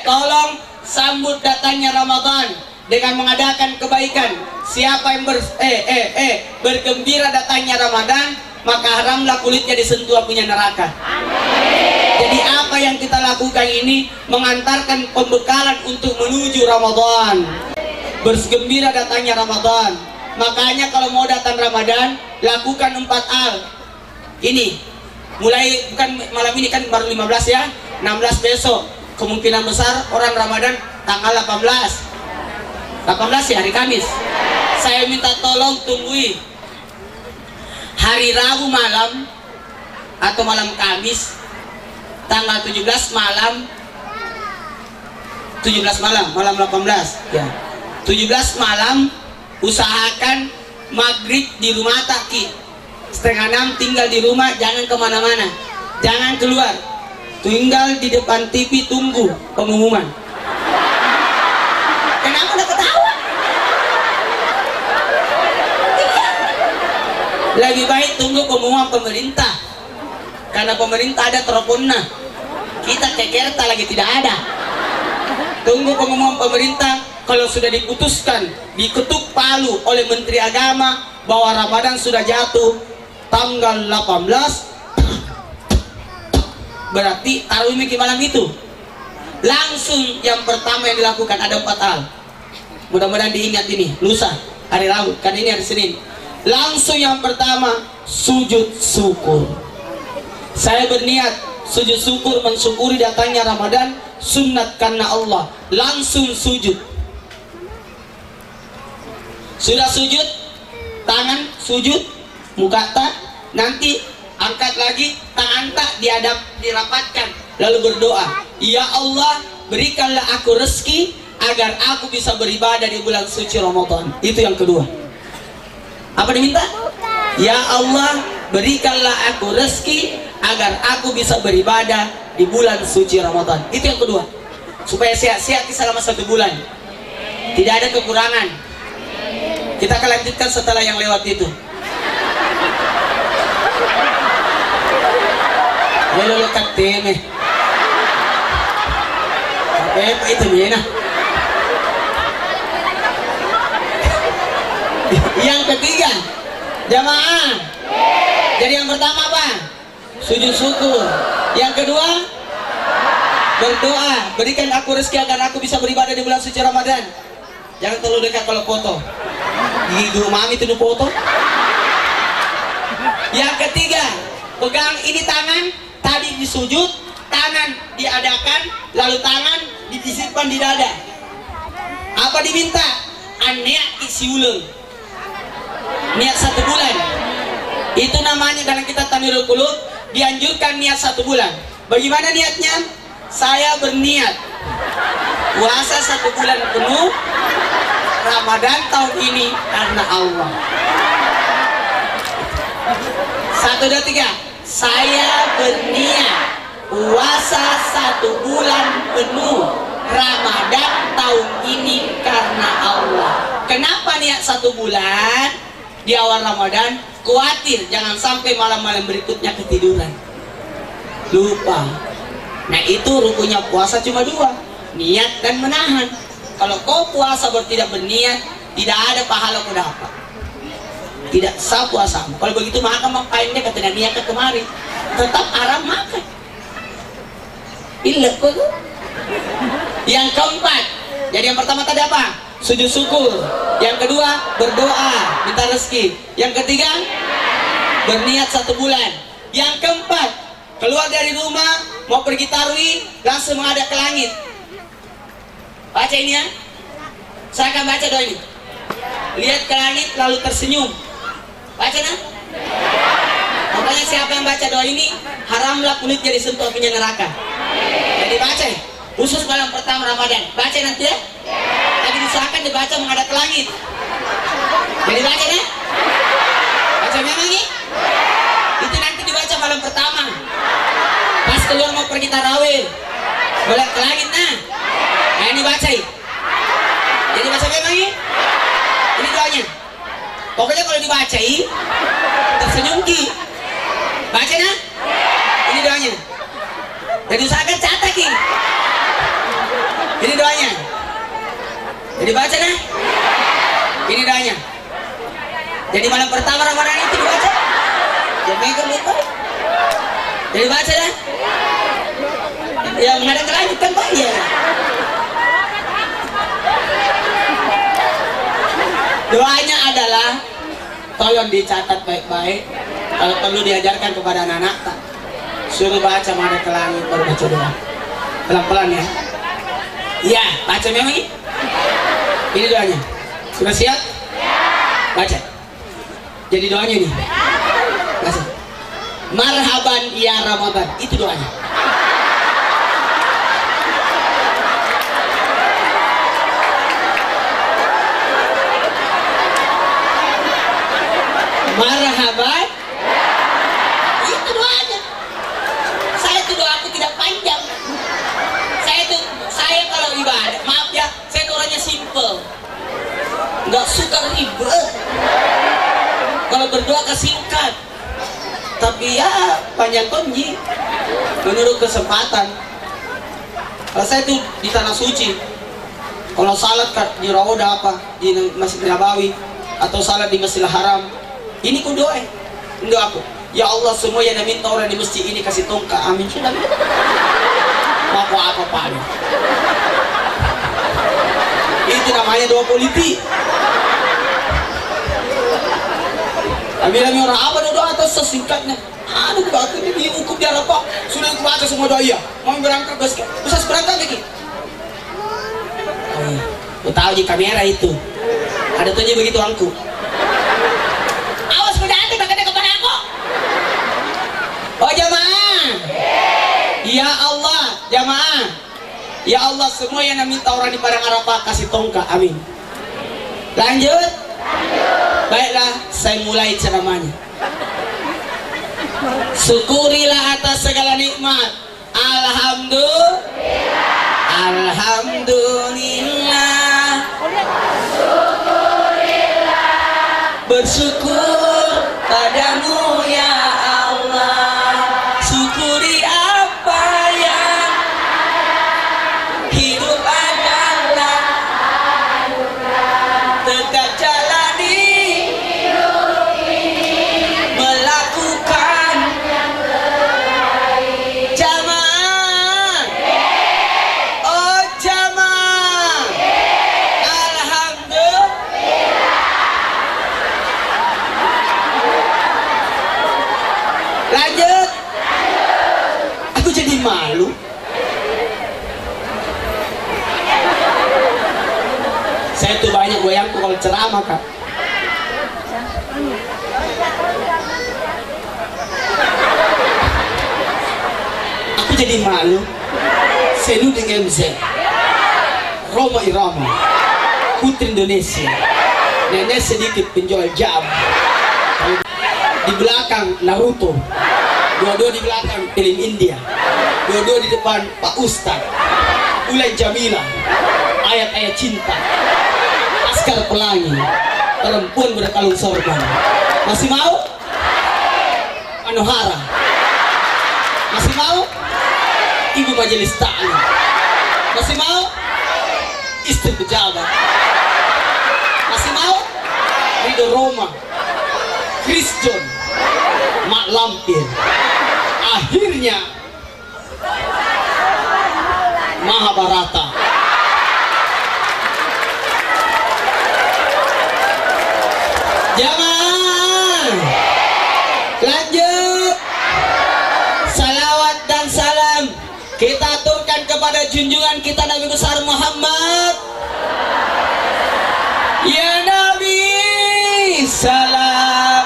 Tolong sambut datangnya Ramadan dengan mengadakan kebaikan. Siapa yang bergembira datangnya Ramadan, maka haramlah kulitnya disentuh apinya neraka. Jadi apa yang kita lakukan ini mengantarkan pembekalan untuk menuju Ramadan. Bergembira datangnya Ramadan. Makanya kalau mau datang Ramadan, lakukan 4 hal. Ini mulai, bukan malam ini kan baru 15 ya, 16 besok. Kemungkinan besar orang Ramadan tanggal 18 ya, hari Kamis. Saya minta tolong tunggui hari Rabu malam atau malam Kamis tanggal 17 malam, malam 18 ya. 17 malam usahakan maghrib di rumah taki, 5:30 tinggal di rumah, jangan kemana-mana, jangan keluar, tinggal di depan TV tunggu pengumuman. Kenapa udah ketawa? Lebih baik tunggu pengumuman pemerintah, karena pemerintah ada teleponnya, kita kekerta lagi tidak ada. Tunggu pengumuman pemerintah. Kalau sudah diputuskan, diketuk palu oleh Menteri Agama, bahwa Ramadan sudah jatuh tanggal 18, berarti tarawih malam itu langsung yang pertama yang dilakukan ada 4 hal. Mudah-mudahan diingat ini, lusa hari Rabu, kan ini hari Senin. Langsung yang pertama sujud syukur. Saya berniat sujud syukur, mensyukuri datangnya Ramadan, sunnat karena Allah. Langsung sujud. Sudah sujud, tangan sujud, muka tak, nanti angkat lagi, tangan tak dirapatkan, lalu berdoa, ya Allah berikanlah aku rezeki agar aku bisa beribadah di bulan suci Ramadan. Itu yang kedua. Apa diminta? Ya Allah berikanlah aku rezeki agar aku bisa beribadah di bulan suci Ramadan. Itu yang kedua, supaya sehat-sehat selama 1 bulan, tidak ada kekurangan. Kita akan lanjutkan setelah yang lewat itu. Lalu lekat teme. Apa itu mina? Yang ketiga, jamaah. Jadi yang pertama apa? Sujud syukur. Yang kedua, berdoa, berikan aku rezeki agar aku bisa beribadah di bulan suci Ramadan. Jangan terlalu dekat kalau foto. Di guru mami itu foto. Yang ketiga, pegang ini tangan, tadi disujud, tangan diadakan, lalu tangan disimpan di dada. Apa diminta? An-niat isi ulang. Niat 1 bulan. Itu namanya dalam kita Tanwirul Qulub, dianjurkan niat 1 bulan. Bagaimana niatnya? Saya berniat puasa 1 bulan penuh Ramadan tahun ini karena Allah. 1, 2, 3. Saya berniat puasa 1 bulan penuh Ramadan tahun ini karena Allah. Kenapa niat 1 bulan di awal Ramadan? Khawatir jangan sampai malam-malam berikutnya ketiduran, lupa. Nah itu rukunnya puasa cuma 2, niat dan menahan. Kalau kau puasa tidak berniat, tidak ada pahala kau dapat, tidak sah puasa. Kalau begitu makan makanya kata niat ke kemari, tetap haram makan. Ilah kok. Yang keempat, jadi yang pertama tadi apa? Sujud syukur. Yang kedua, berdoa, minta rezeki. Yang ketiga, berniat 1 bulan. Yang keempat, keluar dari rumah, mau pergi tarawih, langsung menghadap ke langit. Baca ini ya. Saya akan baca doa ini. Lihat ke langit lalu tersenyum. Baca nah. Makanya siapa yang baca doa ini, haramlah kulitnya disentuh apinya neraka. Jadi baca, khusus malam pertama Ramadan. Baca nanti ya. Tadi diusahakan dibaca menghadap ke langit. Jadi baca ya. Baca memang ini. Itu nanti dibaca malam pertama. Pas keluar mau pergi tarawih, boleh ke langit nah. Nah ini baca. Jadi baca memang ini. Ini doanya. Pokoknya kalau dibaca tersenyum ki. Baca nah. Ini doanya. Jadi usahakan catat ki. Ini doanya. Jadi baca nah. Ini doanya. Jadi malam pertama Ramadan itu dibaca. Jangan megang lupa. Jadi baca dah. Yang menghadap ke langit kan bahaya. Doanya adalah, tolong dicatat baik-baik. Kalau perlu diajarkan kepada anak-anak, tak suruh baca menghadap ke langit baru baca doa. Pelan-pelan ya. Iya, baca memang ini. Ini doanya. Sudah siap? Baca. Jadi doanya nih. Baca. Marhaban ya Ramadan. Itu doanya. Marhaban. Itu doanya. Saya itu doaku tidak panjang. Saya kalau ibadah, maaf ya, saya orangnya simple. Nggak suka ribet. Kalau berdoa kesingkat. Tapi ya panjang tonji menurut kesempatan. Kalau saya tuh di tanah suci, kalau salat di Raudah apa di Masjid Nabawi, atau salat di Masjidil Haram, ini ku doa aku, ya Allah semua yang minta orang di masjid ini kasih tongkat, amin. Sudah mau apa Pak? Itu namanya doa politik. Bila orang apa doa atau sesingkatnya, aduh aku ini dihukum dia apa? Sudah aku baca semua doa ya. Mau berangkat basket, bisa berangkat lagi. Oh, aku tahu di kamera itu. Ada tuh begitu angku. Awas kuda hati makanya kepada aku. Oh jamaah. Ya Allah, jamaah. Ya Allah semua yang minta orang di Padang Arafah kasih tongkat, amin. Lanjut. Baiklah, saya mulai ceramahnya. Syukurilah atas segala nikmat. Alhamdulillah. Alhamdulillah. Bersyukur padamu ya Allah. Syukuri apa yang hidup adalah tetap jalani melakukan jamaah. Oh jamaah. Alhamdulillah. Lanjut. Aku jadi malu. Saya tuh banyak goyangku kalau ceramah Kak. Aku jadi malu. Senuding MZ, Roma Irama, Putri Indonesia, nenek sedikit penjual jam. Di belakang Naruto, dua-dua di belakang film India, dua-dua di depan Pak Ustadz, Ulan Jamila, ayat-ayat cinta, Laskar Pelangi, perempuan berkalung sorban. Masih mau? Manohara. Masih mau? Ibu Majelis Ta'lim. Masih mau? Istri pejabat. Masih mau? Ridho Roma, Chris John, Mak Lampir. Akhirnya Mahabharata. Jamaah, lanjut. Salawat dan salam kita aturkan kepada junjungan kita Nabi besar Muhammad. Ya Nabi, salam.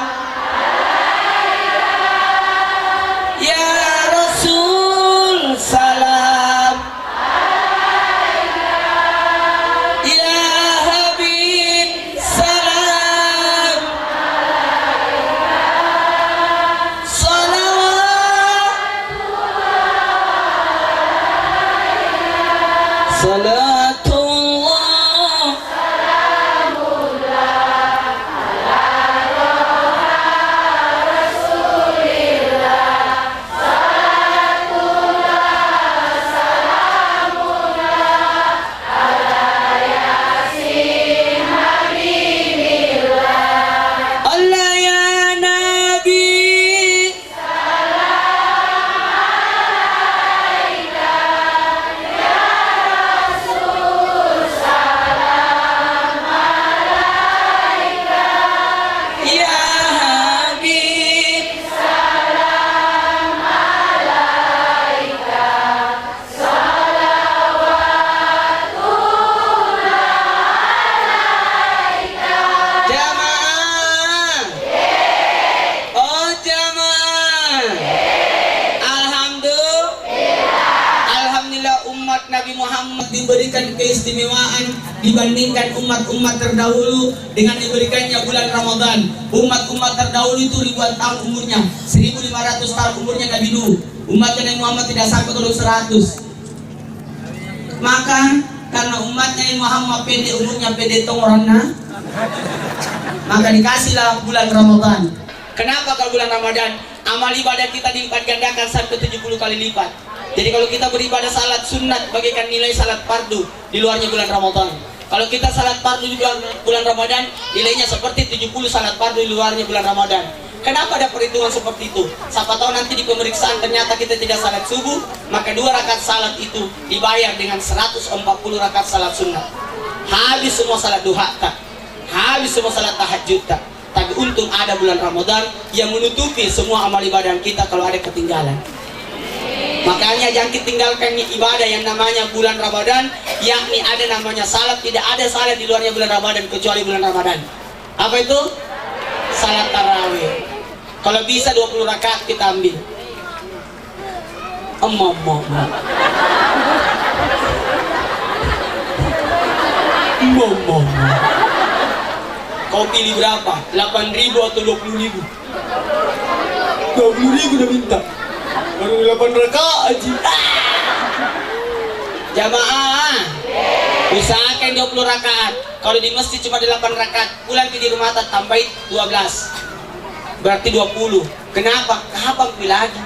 Ya Rasul, salam. Ya Habib, salam. Salatullah. Allah ya Nabi, ya Habib, jamaah. Oh jamaah. Alhamdulillah umat Nabi Muhammad diberikan keistimewaan dibandingkan umat-umat terdahulu dengan diberikannya bulan Ramadan. Umat-umat terdahulu itu ribuan tahun umurnya, 1500 tahun umurnya Nabi Nuh. Umat Nabi Muhammad tidak sampai ke 100. Maka karena umatnya Nabi Muhammad pendek umurnya, pendek tongorana, maka dikasihlah bulan Ramadan. Kenapa kalau bulan Ramadan amal ibadah kita dilipat gandakan sampai 70 kali lipat. Jadi kalau kita beribadah salat sunat bagaikan nilai salat fardu di luarnya bulan Ramadan. Kalau kita salat fardu di bulan Ramadan, nilainya seperti 70 salat fardu di luarnya bulan Ramadan. Kenapa ada perhitungan seperti itu? Siapa tahu nanti di pemeriksaan ternyata kita tidak salat subuh, maka 2 rakaat salat itu dibayar dengan 140 rakaat salat sunnah. Habis semua salat duha tak, habis semua salat tahajud tak. Tapi untung ada bulan Ramadan yang menutupi semua amal ibadah kita kalau ada ketinggalan. Makanya jangan tinggalkan ibadah yang namanya bulan Ramadan, yakni ada namanya salat. Tidak ada salat di luarnya bulan Ramadan kecuali bulan Ramadan. Apa itu? Salat tarawih. Kalau bisa 20 rakaat kita ambil. Kau pilih berapa? 8.000 atau 20.000? 20.000 udah minta. Baru 8 rakaat aja. Jamaah, usahakan 20 rakaat. Kalau di masjid cuma 8 rakaat, pulang di rumah tambahin 12. Berarti 20. Kenapa? Kapan pilih lagi?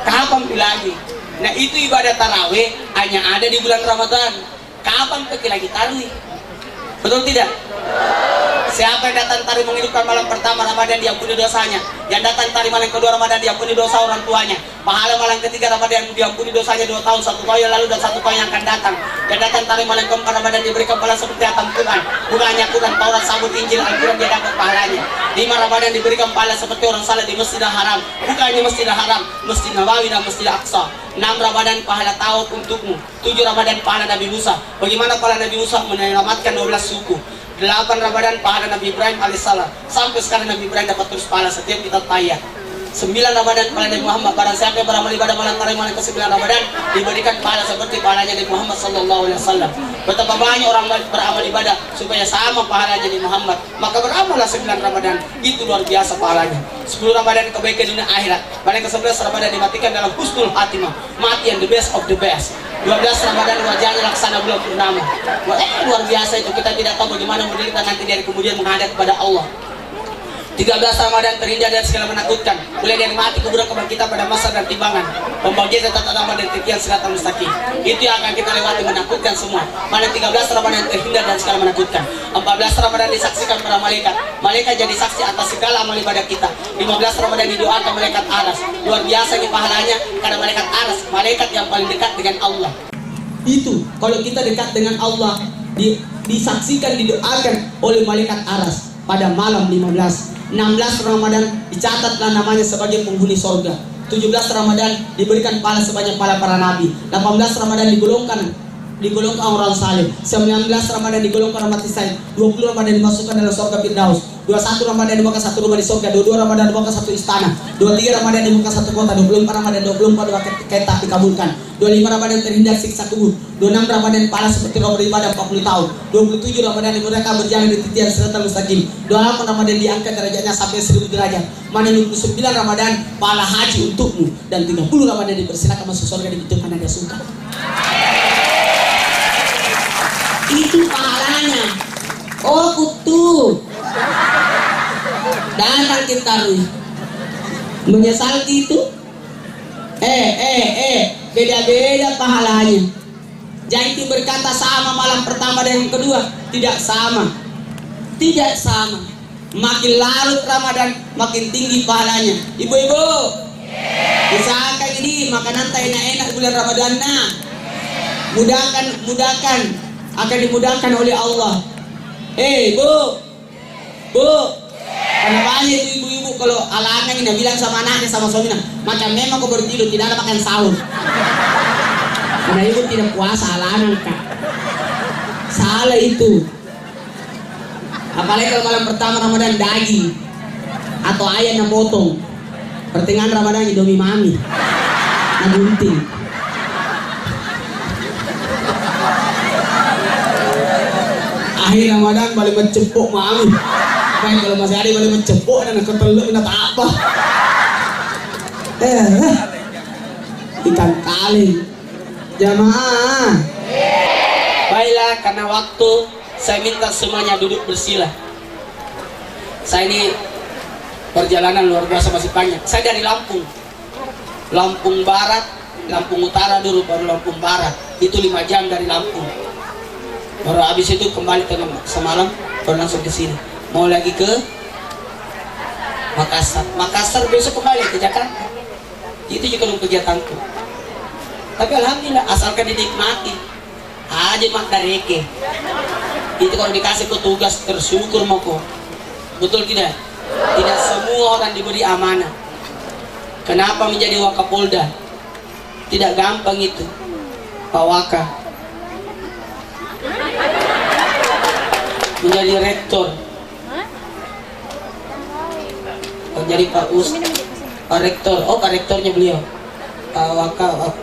Kapan pilih lagi? Nah itu ibadah tarawih hanya ada di bulan Ramadan. Kapan pilih lagi tarawih? Betul tidak? Siapa yang datang tari menghidupkan malam pertama Ramadan diampuni dosanya. Yang datang tari malam kedua Ramadan diampuni dosa orang tuanya. Pahala malam ketiga Ramadan diampuni dosanya 2 tahun, 1 tahun yang lalu dan 1 tahun yang akan datang. Yang datang tari malam keempat Ramadan diberikan pahala seperti atam Quran. Bukan hanya Quran, Taurat, Zabur, Injil, Al-Quran dia dapat pahalanya. 5 Ramadan diberikan pahala seperti orang salat di Masjidil Haram. Bukan hanya Masjidil Haram, Masjid Nabawi dan Masjidil Aqsa. 6 Ramadan pahala tawaf untukmu. 7 Ramadan pahala Nabi Musa. Bagaimana pahala Nabi Musa menyelamatkan 12 suku. 8 Ramadan pahala Nabi Ibrahim alaihissalam. Sampai sekarang Nabi Ibrahim dapat terus pahala setiap kita tayat. 9 Ramadan pahala Nabi Muhammad. Barang siapa yang beramal ibadah malam tarawih malam ke-9 Ramadan diberikan pahala seperti pahalanya Nabi Muhammad sallallahu alaihi wasallam. Betapa banyak orang beramal ibadah supaya sama pahalanya Nabi Muhammad. Maka beramallah 9 Ramadan. Itu luar biasa pahalanya. 10 Ramadan kebaikan dunia akhirat. Malam ke-11 Ramadan dimatikan dalam husnul khatimah. Mati yang the best of the best. 12 Ramadan wajahnya laksana bulan purnama. Luar biasa itu. Kita tidak tahu bagaimana menderita nanti dari kemudian menghadap kepada Allah. 13 Ramadan terhindar dari segala menakutkan, mulai dari mati, kuburan, kebangkitan pada masa dan timbangan, pembagian tata nama dan titian siratan mustaqim. Itu yang akan kita lewati, menakutkan semua. Malam 13 Ramadan terhindar dari segala menakutkan. 14 Ramadan disaksikan para malaikat. Malaikat jadi saksi atas segala amal ibadah kita. 15 Ramadan didoakan malaikat aras. Luar biasa ini pahalanya karena malaikat aras, malaikat yang paling dekat dengan Allah. Itu kalau kita dekat dengan Allah disaksikan, didoakan oleh malaikat aras pada malam 15. 16 Ramadan dicatatlah namanya sebagai penghuni sorga. 17 Ramadan diberikan pahala sebanyak pahala para nabi. 18 Ramadan digolongkan orang saleh. 19 Ramadan digolongkan mati syahid. 20 Ramadan dimasukkan dalam surga Firdaus. 21 Ramadan dibuka 1 rumah di surga. 22 Ramadan dibuka 1 istana. 23 Ramadan dibuka 1 kota. 24 Ramadan 24 kereta dikabulkan. 25 Ramadan terhindar siksa kubur. 26 Ramadan pahala seperti orang beribadah 40 tahun. 27 Ramadan mereka berjalan di titian siratan mustaqim. 28 Ramadan diangkat derajatnya sampai 1000 derajat. Mana 29 Ramadan pahala haji untukmu. Dan 30 Ramadan dipersilakan masuk surga di pintu mana dia suka. Itu pahalanya. Oh kutu datang kita menyesal gitu. Beda-beda pahalanya. Jangan berkata sama malam pertama dan yang kedua. Tidak sama. Tidak sama. Makin larut Ramadan makin tinggi pahalanya. Ibu-ibu, usahakan ini makanan enak-enak bulan Ramadan. Nah, mudahkan akan dimudahkan oleh Allah. Bu, karena banyak ibu-ibu kalau alangan ini bilang sama anaknya sama suaminya, macam memang kau baru tidur tidak ada makan sahur. Karena ibu tidak puasa alangan kak. Salah itu. Apalagi kalau malam pertama Ramadan daging atau ayam yang potong. Pertengahan Ramadan Indomie mami. Nah gunting. Akhir Ramadan balik mencepuk mami. Baik kalau masih ada balik mencepuk dan keteluk nak apa? Ikan kali. Jamaah. Baiklah, karena waktu saya minta semuanya duduk bersila. Saya ini perjalanan luar biasa masih panjang. Saya dari Lampung Barat, Lampung Utara dulu baru Lampung Barat. Itu 5 jam dari Lampung. Baru habis itu kembali tengah semalam, baru langsung ke sini. Mau lagi ke Makassar. Makassar besok kembali ke Jakarta. Itu juga kegiatanku. Tapi alhamdulillah asalkan dinikmati. Aja mak dareke. Itu kalau dikasih petugas tersyukur moko. Betul tidak? Tidak semua orang diberi amanah. Kenapa menjadi Wakapolda? Tidak gampang itu, Pak Waka. Menjadi rektor, menjadi Pak Rektor. Oh, Pak Rektornya beliau, Pak Waka.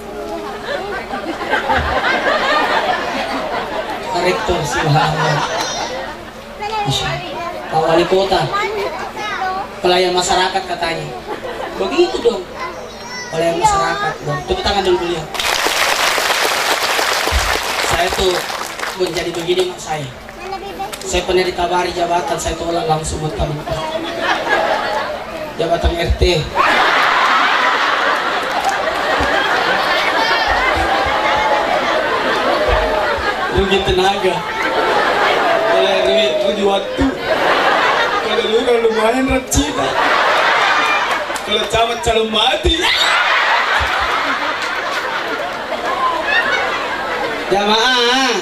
Pak Rektor, subhanallah. Pak Wali Kota, pelayan masyarakat katanya. Begitu dong, pelayan masyarakat dong. Tepuk tangan dulu beliau. Saya tuh menjadi begini mak saya. Saya pernah ditawari jabatan, saya tolak langsung mentah-mentah. Jabatan RT. Rugi tenaga, rugi waktu. Kalau lu kan lumayan Cina. Kalau camat calon mati. Jamaah,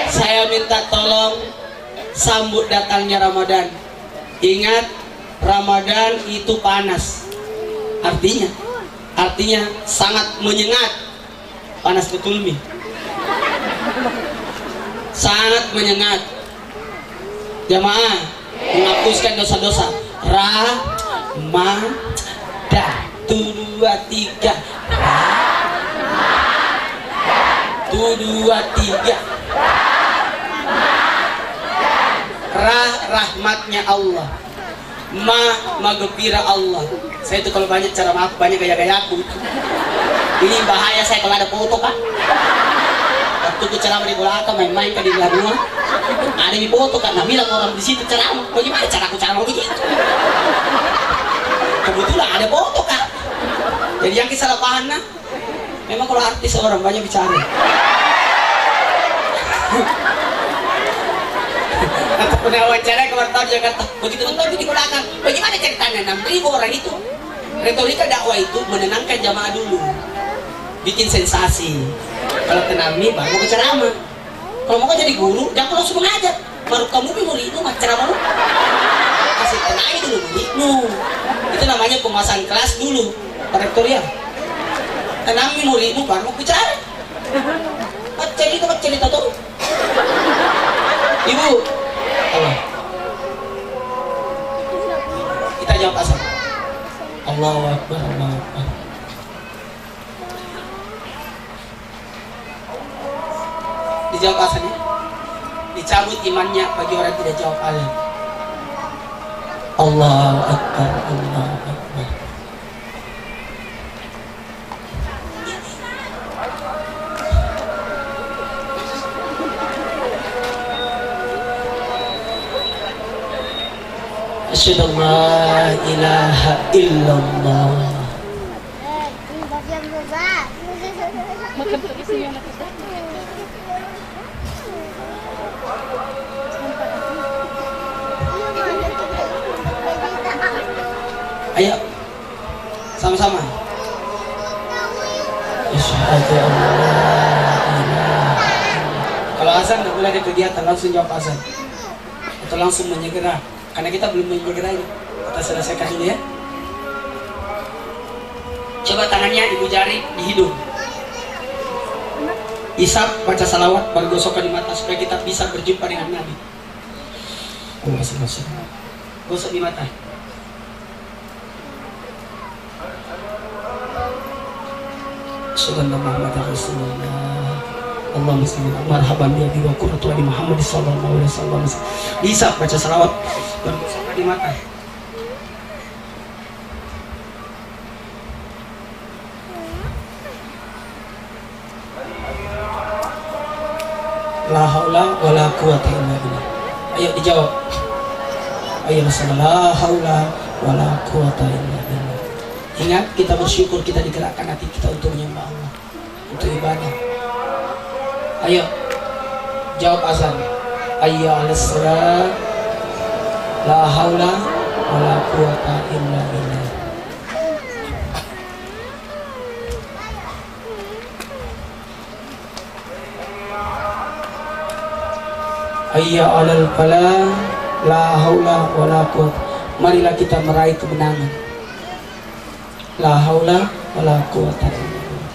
saya minta tolong sambut datangnya Ramadan. Ingat, Ramadan itu panas. Artinya sangat menyengat. Panas betul mi. Sangat menyengat. Jamaah, menghapuskan dosa-dosa. Ramadan 1, 2, 3. 1, 2, 3. Rahmatnya Allah, maghfirah Allah. Saya itu kalau banyak cara maaf, banyak gaya-gayaku. Ini bahaya saya kalau ada foto kan. Waktu itu ceramah di belakang main-main ke di rumah, ada di foto kan. Nah bilang orang di situ ceramah, bagaimana cara aku ceramah begitu? Kebetulan ada foto kan. Jadi yang salah paham nah, memang kalau artis orang banyak bicara. Atau pernah wawancara ke wartawan Jakarta, begitu nonton di belakang, bagaimana ceritanya 6.000 orang itu? Retorika dakwah itu menenangkan jamaah dulu, bikin sensasi. Kalau tenami baru mau ke ceramah. Kalau mau jadi guru, jangan langsung mengajar. Baru kamu murid itu mah ceramah lu. Kasih tenang dulu muridmu. Itu namanya pemasangan kelas dulu, Pak Rektorial. Tenami muridmu baru mau bicara. Cerita tuh. Ibu, Allah. Kita jawab asal. Allahu Akbar, Allahu Akbar. Dijawab asalnya. Dicabut imannya bagi orang yang tidak jawab Allah. Allahu Akbar, Allahu Akbar. Asyhadu an la ilaha illallah. Ayo, sama-sama. Asyhadu an la ilaha illallah. Kalau azan nggak boleh ada kegiatan, langsung jawab azan atau langsung menyegera. Karena kita belum menyegera ini. Kita selesaikan dulu ya. Coba tangannya ibu jari di hidung. Isap, baca salawat, baru gosokkan di mata supaya kita bisa berjumpa dengan Nabi. Gosok di mata. Sallallahu Muhammad Rasulullah. Allahumma salli marhaban bi abi wa qurratu ali Muhammad sallallahu alaihi wasallam. Bisa baca salawat baru gosokkan di mata. La haula wala quwwata illa billah. Ayo dijawab. Ayo la haula wala quwwata illa billah. Ingat, kita bersyukur kita digerakkan hati kita untuk menyembah Allah, untuk ibadah. Ayo, Jawab azan. Hayya 'alas shalah. La haula wala quwata illa billah. Hayya 'alal falah. La haula wala quwata. Marilah kita meraih kemenangan. La haula wala quwata illa billah.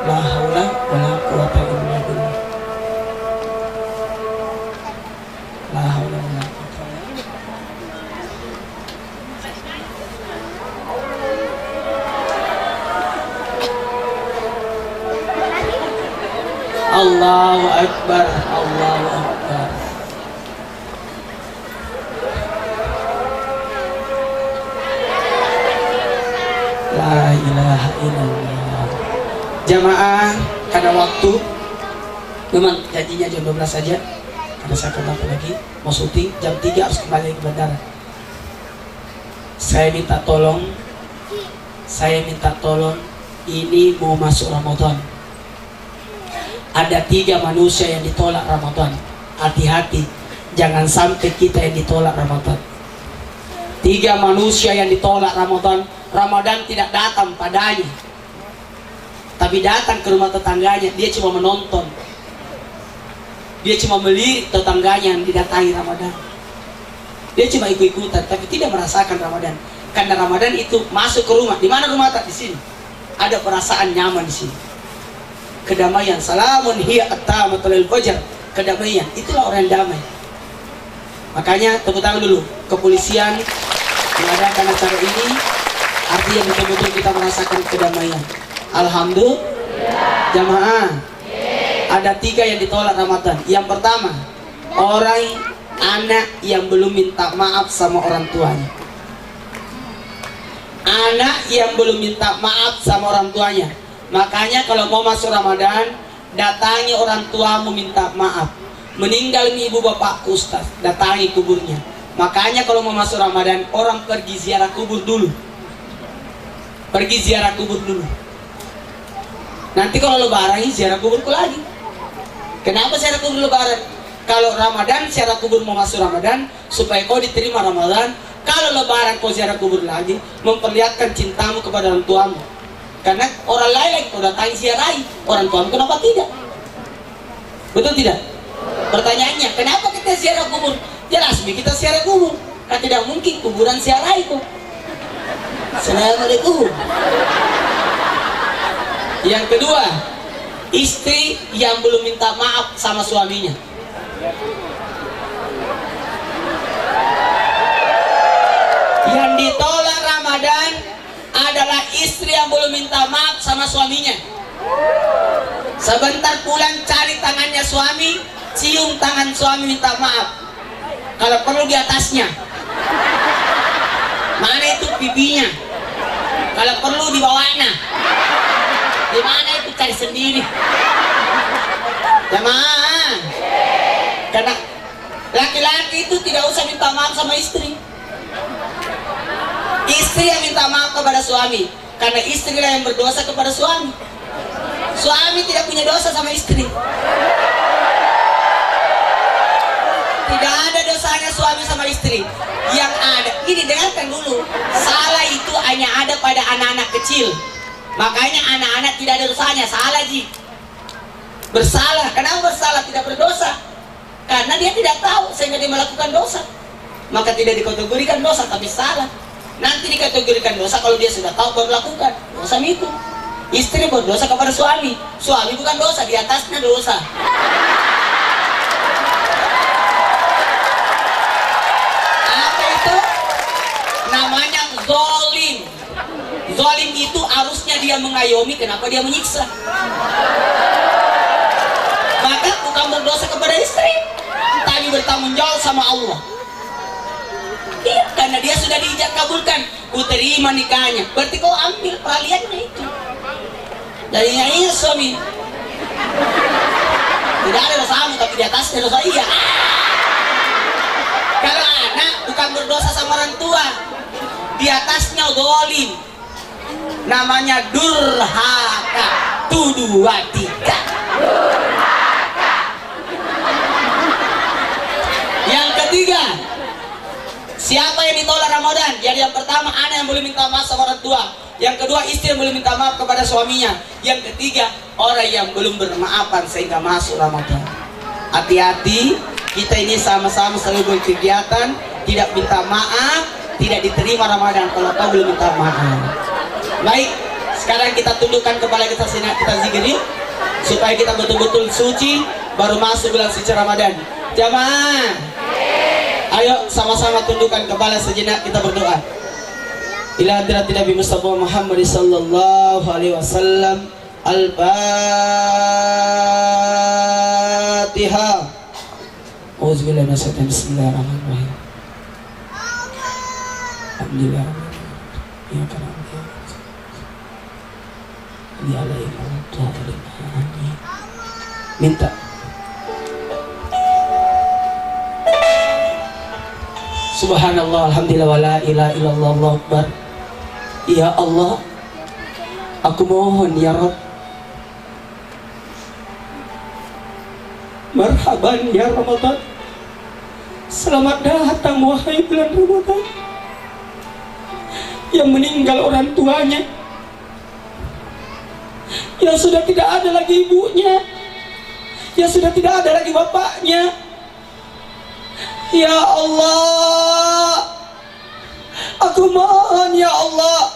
La haula wala quwata illa billah. La haula wala quwata. Allahu akbar, Allahu akbar. La ilaha illallah. Jamaah, karena waktu memang janjinya jam 12 saja, karena saya kembali lagi mau syuting jam 3 harus kembali ke bandara. Saya minta tolong, ini mau masuk Ramadan. Ada 3 manusia yang ditolak Ramadan. Hati-hati, jangan sampai kita yang ditolak Ramadan. 3 manusia yang ditolak Ramadan. Ramadan tidak datang padanya, tapi datang ke rumah tetangganya. Dia cuma menonton, dia cuma melirik tetangganya yang didatangi Ramadan. Dia cuma ikut-ikutan, tapi tidak merasakan Ramadan. Karena Ramadan itu masuk ke rumah. Di mana rumah? Tak di sini. Ada perasaan nyaman di sini. Kedamaian. Salamun hiya at-tamatul fajar. Kedamaian. Itulah orang yang damai. Makanya tepuk tangan dulu. Kepolisian mengadakan acara ini, artinya betul-betul kita merasakan kedamaian. Alhamdulillah. Jamaah, ada 3 yang ditolak Ramadan. Yang pertama, orang anak yang belum minta maaf sama orang tuanya. Anak yang belum minta maaf sama orang tuanya. Makanya kalau mau masuk Ramadan, datangi orang tuamu minta maaf. Meninggal ibu bapak ustaz, datangi kuburnya. Makanya kalau mau masuk Ramadan, orang pergi ziarah kubur dulu. Pergi ziarah kubur dulu. Nanti kalau lebaran ziarah kuburku lagi. Kenapa ziarah kubur lebaran? Kalau Ramadan ziarah kubur mau masuk Ramadan supaya kau diterima Ramadan. Kalau lebaran kau ziarah kubur lagi, memperlihatkan cintamu kepada orang tuamu. Karena orang lain lagi kau datangi ziarahi, orang tuamu kenapa tidak? Betul tidak? Pertanyaannya, kenapa kita ziarah kubur? Jelas kita ziarah kubur. Kan tidak mungkin kuburan ziarahi kok. Assalamualaikum. Yang kedua, istri yang belum minta maaf sama suaminya. Yang ditolak Ramadan adalah istri yang belum minta maaf sama suaminya. Sebentar pulang cari tangannya suami, cium tangan suami minta maaf. Kalau perlu di atasnya. Mana itu pipinya? Kalau perlu di bawahnya. Di mana itu cari sendiri. Jamaah. Karena laki-laki itu tidak usah minta maaf sama istri. Istri yang minta maaf kepada suami, karena istri yang berdosa kepada suami. Suami tidak punya dosa sama istri. Tidak ada dosanya suami sama istri. Yang ada, ini dengarkan dulu, salah itu hanya ada pada anak-anak kecil. Makanya anak-anak tidak ada dosanya. Salah Ji. Bersalah. Kenapa bersalah? Tidak berdosa. Karena dia tidak tahu sehingga dia melakukan dosa. Maka tidak dikategorikan dosa, tapi salah. Nanti dikategorikan dosa kalau dia sudah tahu baru lakukan. Dosa itu. Istri berdosa kepada suami. Suami bukan dosa, di atasnya dosa. Apa itu? Namanya zolim. Zolim itu harusnya dia mengayomi, kenapa dia menyiksa? Maka bukan berdosa kepada istri, tapi bertanggung jawab sama Allah. Iya, karena dia sudah diijab kabulkan, ku terima nikahnya. Berarti kau ambil peralihannya itu. Jadinya iya suami. Tidak ada dosamu, tapi di atasnya dosa iya. Kalau anak bukan berdosa sama orang tua, di atasnya zalim. namanya durhaka. 1, 2, 3. Yang ketiga, siapa yang ditolak Ramadan? Jadi yang pertama, anak yang boleh minta maaf sama orang tua. Yang kedua, istri yang boleh minta maaf kepada suaminya. Yang ketiga, orang yang belum bermaafan sehingga masuk Ramadan. Hati-hati, kita ini sama-sama selalu berkegiatan, tidak minta maaf, tidak diterima Ramadan kalau kau belum minta maaf. Baik, sekarang kita tundukkan kepala kita sejenak, kita zikir supaya kita betul-betul suci baru masuk bulan suci Ramadan. Jamaah, ayo sama-sama tundukkan kepala sejenak, kita berdoa. Ila hadratin Nabi Mustafa Muhammad sallallahu alaihi wasallam. Al-Fatihah. Auzubillahi minasyaitonir rajim. Bismillahirrahmanirrahim. Alhamdulillah. Ya karam. Ya Allah. Minta. Subhanallah, alhamdulillah, wa la ilaha illallah, Allahu akbar. Ya Allah, aku mohon ya Rabb, marhaban ya Ramadan, selamat datang wahai bulan Ramadan. Yang meninggal orang tuanya, yang sudah tidak ada lagi ibunya, yang sudah tidak ada lagi bapaknya. Ya Allah, aku mohon ya Allah,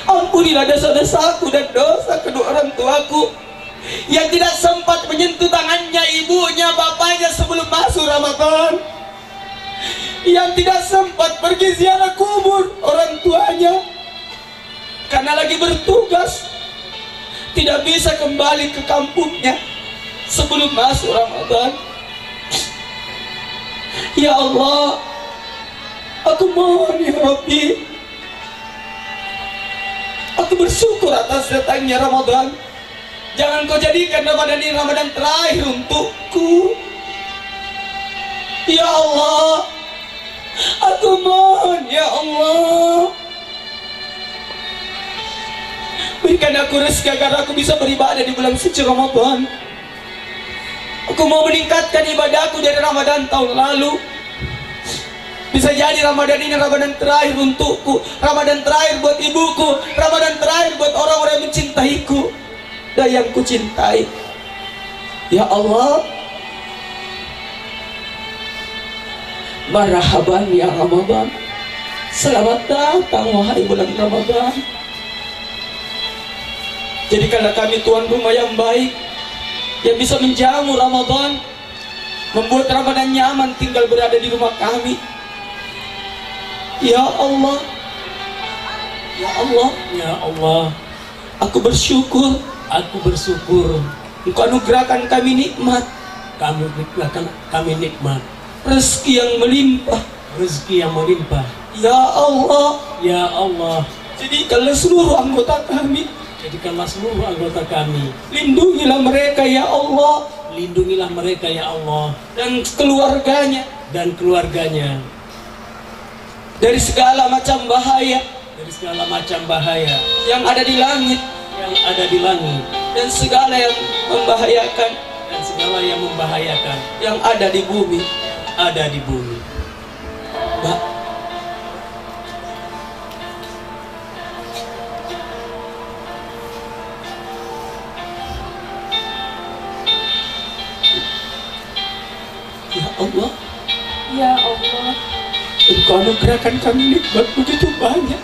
ampunilah dosa-dosaku dan dosa kedua orang tuaku yang tidak sempat menyentuh tangannya ibunya, bapaknya sebelum masuk Ramadan, yang tidak sempat pergi ziarah kubur orang tuanya karena lagi bertugas, tidak bisa kembali ke kampungnya sebelum masuk Ramadan. Ya Allah, aku mohon ya Rabbi, aku bersyukur atas datangnya Ramadan. Jangan kau jadikan Ramadan ini Ramadan terakhir untukku. Ya Allah, aku mohon ya Allah, berikan aku rezeki agar aku bisa beribadah di bulan suci Ramadan. Aku mau meningkatkan ibadahku dari Ramadan tahun lalu. Bisa jadi Ramadan ini Ramadan terakhir untukku, Ramadan terakhir buat ibuku, Ramadan terakhir buat orang-orang yang mencintaiku dan yang kucintai. Ya Allah, marhaban ya Ramadan, selamat datang wahai bulan Ramadan. Jadikanlah kami tuan rumah yang baik, yang bisa menjamu Ramadan, membuat Ramadan nyaman tinggal berada di rumah kami. Ya Allah, ya Allah, ya Allah, aku bersyukur, Engkau anugerahkan kami nikmat, kami nikmat, rezeki yang melimpah, Ya Allah, ya Allah, jadikanlah seluruh anggota kami, lindungilah mereka ya Allah, dan keluarganya, dari segala macam bahaya, yang ada di langit, dan segala yang membahayakan, yang ada di bumi. Mbak, ya Allah, Engkau anugerahkan kami nikmat begitu banyak.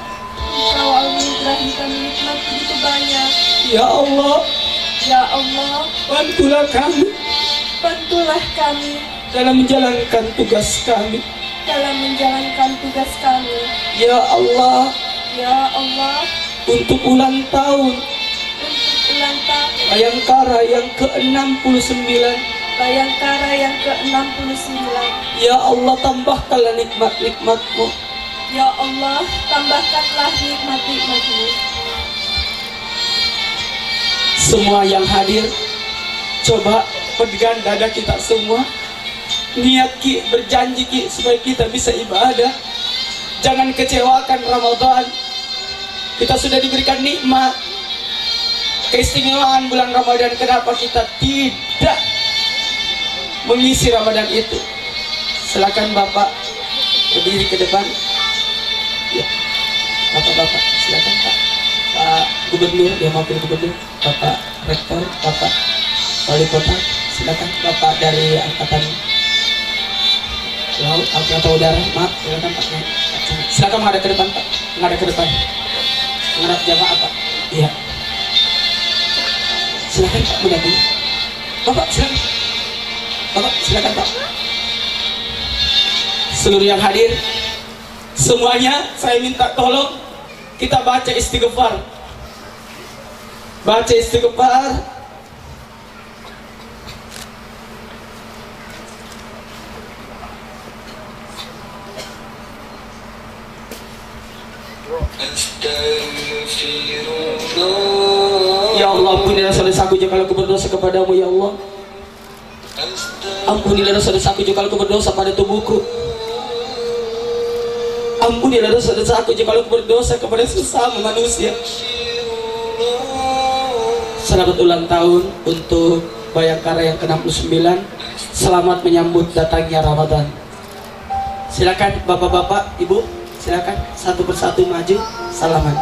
Ya Allah, bantulah kami dalam menjalankan tugas kami. Ya Allah, untuk ulang tahun Bayangkara yang ke-69. Ya Allah, tambahkanlah nikmat-nikmat-Mu. Ya Allah, tambahkanlah nikmat-nikmat-Mu. Semua yang hadir, coba pegang dada kita semua. Niat Ki, berjanji Ki, supaya kita bisa ibadah Jangan kecewakan Ramadan. Kita sudah diberikan nikmat, keistimewaan bulan Ramadan. Kenapa kita tidak mengisi Ramadan itu? Silakan Bapak berdiri ke depan. Ya, Bapak-bapak, silakan Pak. Pak Gubernur, ya Wakil Gubernur, Bapak Rektor, Bapak Wali Kota, silakan Bapak dari Angkatan Laut, Angkatan Udara, maaf, silakan Pak. Silakan menghadap ke depan Pak, menghadap ke depan, menghadap jamaah Pak. Iya. Silakan Pak mendampingi. Bapak silakan. Bapak silakan Pak. Seluruh yang hadir, semuanya saya minta tolong kita baca istighfar. Baca istighfar. Ya Allah, ampunilah dosa-dosaku jika aku berdosa kepadamu ya Allah. Ampunilah dosa-dosaku jika aku berdosa pada tubuhku. Ampunilah dosa-dosaku jika aku berdosa kepada sesama manusia. Selamat ulang tahun untuk Bayangkara yang ke-69. Selamat menyambut datangnya Ramadan. Silakan Bapak-bapak, Ibu, silakan satu persatu maju, salaman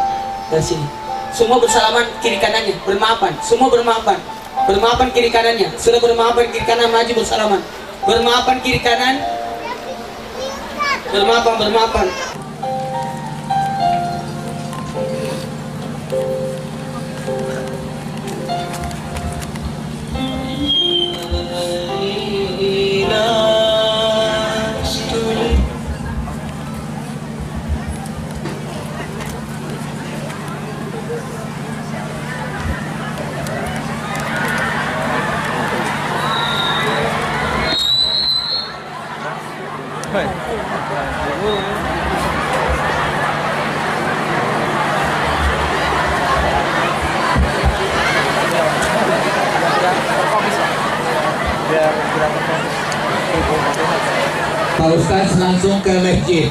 dari sini. Semua bersalaman kiri kanannya, bermaafan. Semua bermaafan. Bermaafan kiri kanannya. Sudah bermaafan kiri kanan, maju bersalaman. Bermaafan kiri kanan. Bermaafan. Pak Ustadz langsung ke masjid.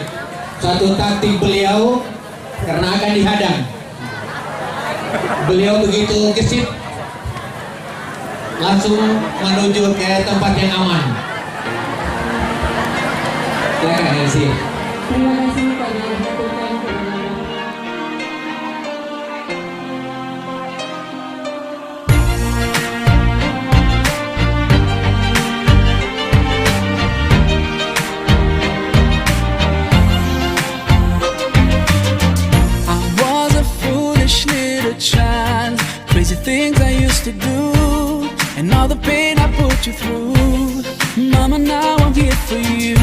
Satu taktik beliau karena akan dihadang. Beliau begitu gesit langsung menuju ke tempat yang aman. Silakan Elsie. Terima kasih pada rekan-rekan. Crazy things I used to do, and all the pain I put you through. Mama, now I'm here for you.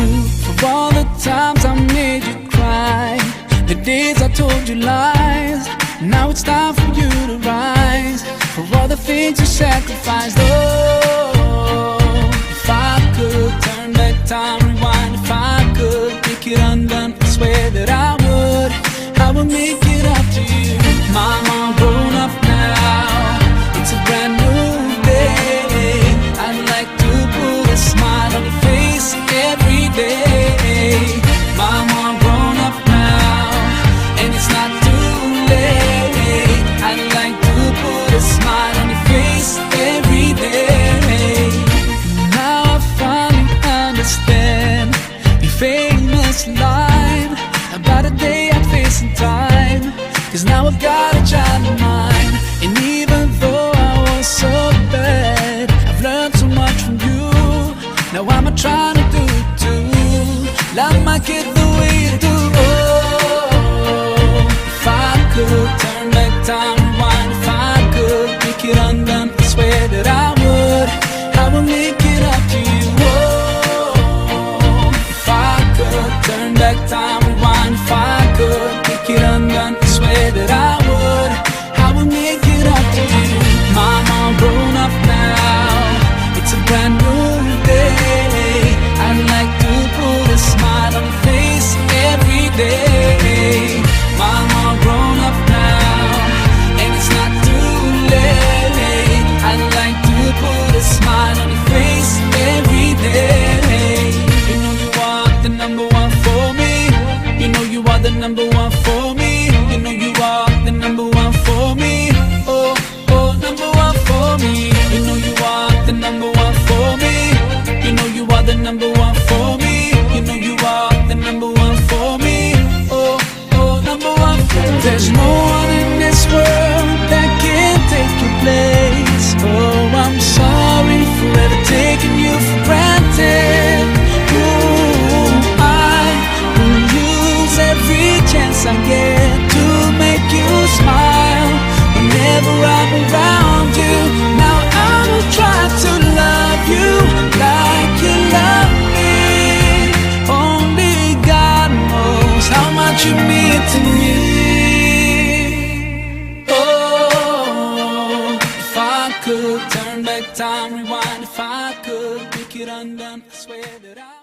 For all the times I made you cry, the days I told you lies. Now it's time for you to rise. For all the things you sacrificed. Oh, if I could turn back time, rewind. If I could make it undone, I swear that I would make it up to you. Mama, grown up now, it's a brand new day. I'd like to put a smile on your face every day. Mama, grown up now, and it's not too late. I'd like to put a smile on your face every day. Now I finally understand I swear that I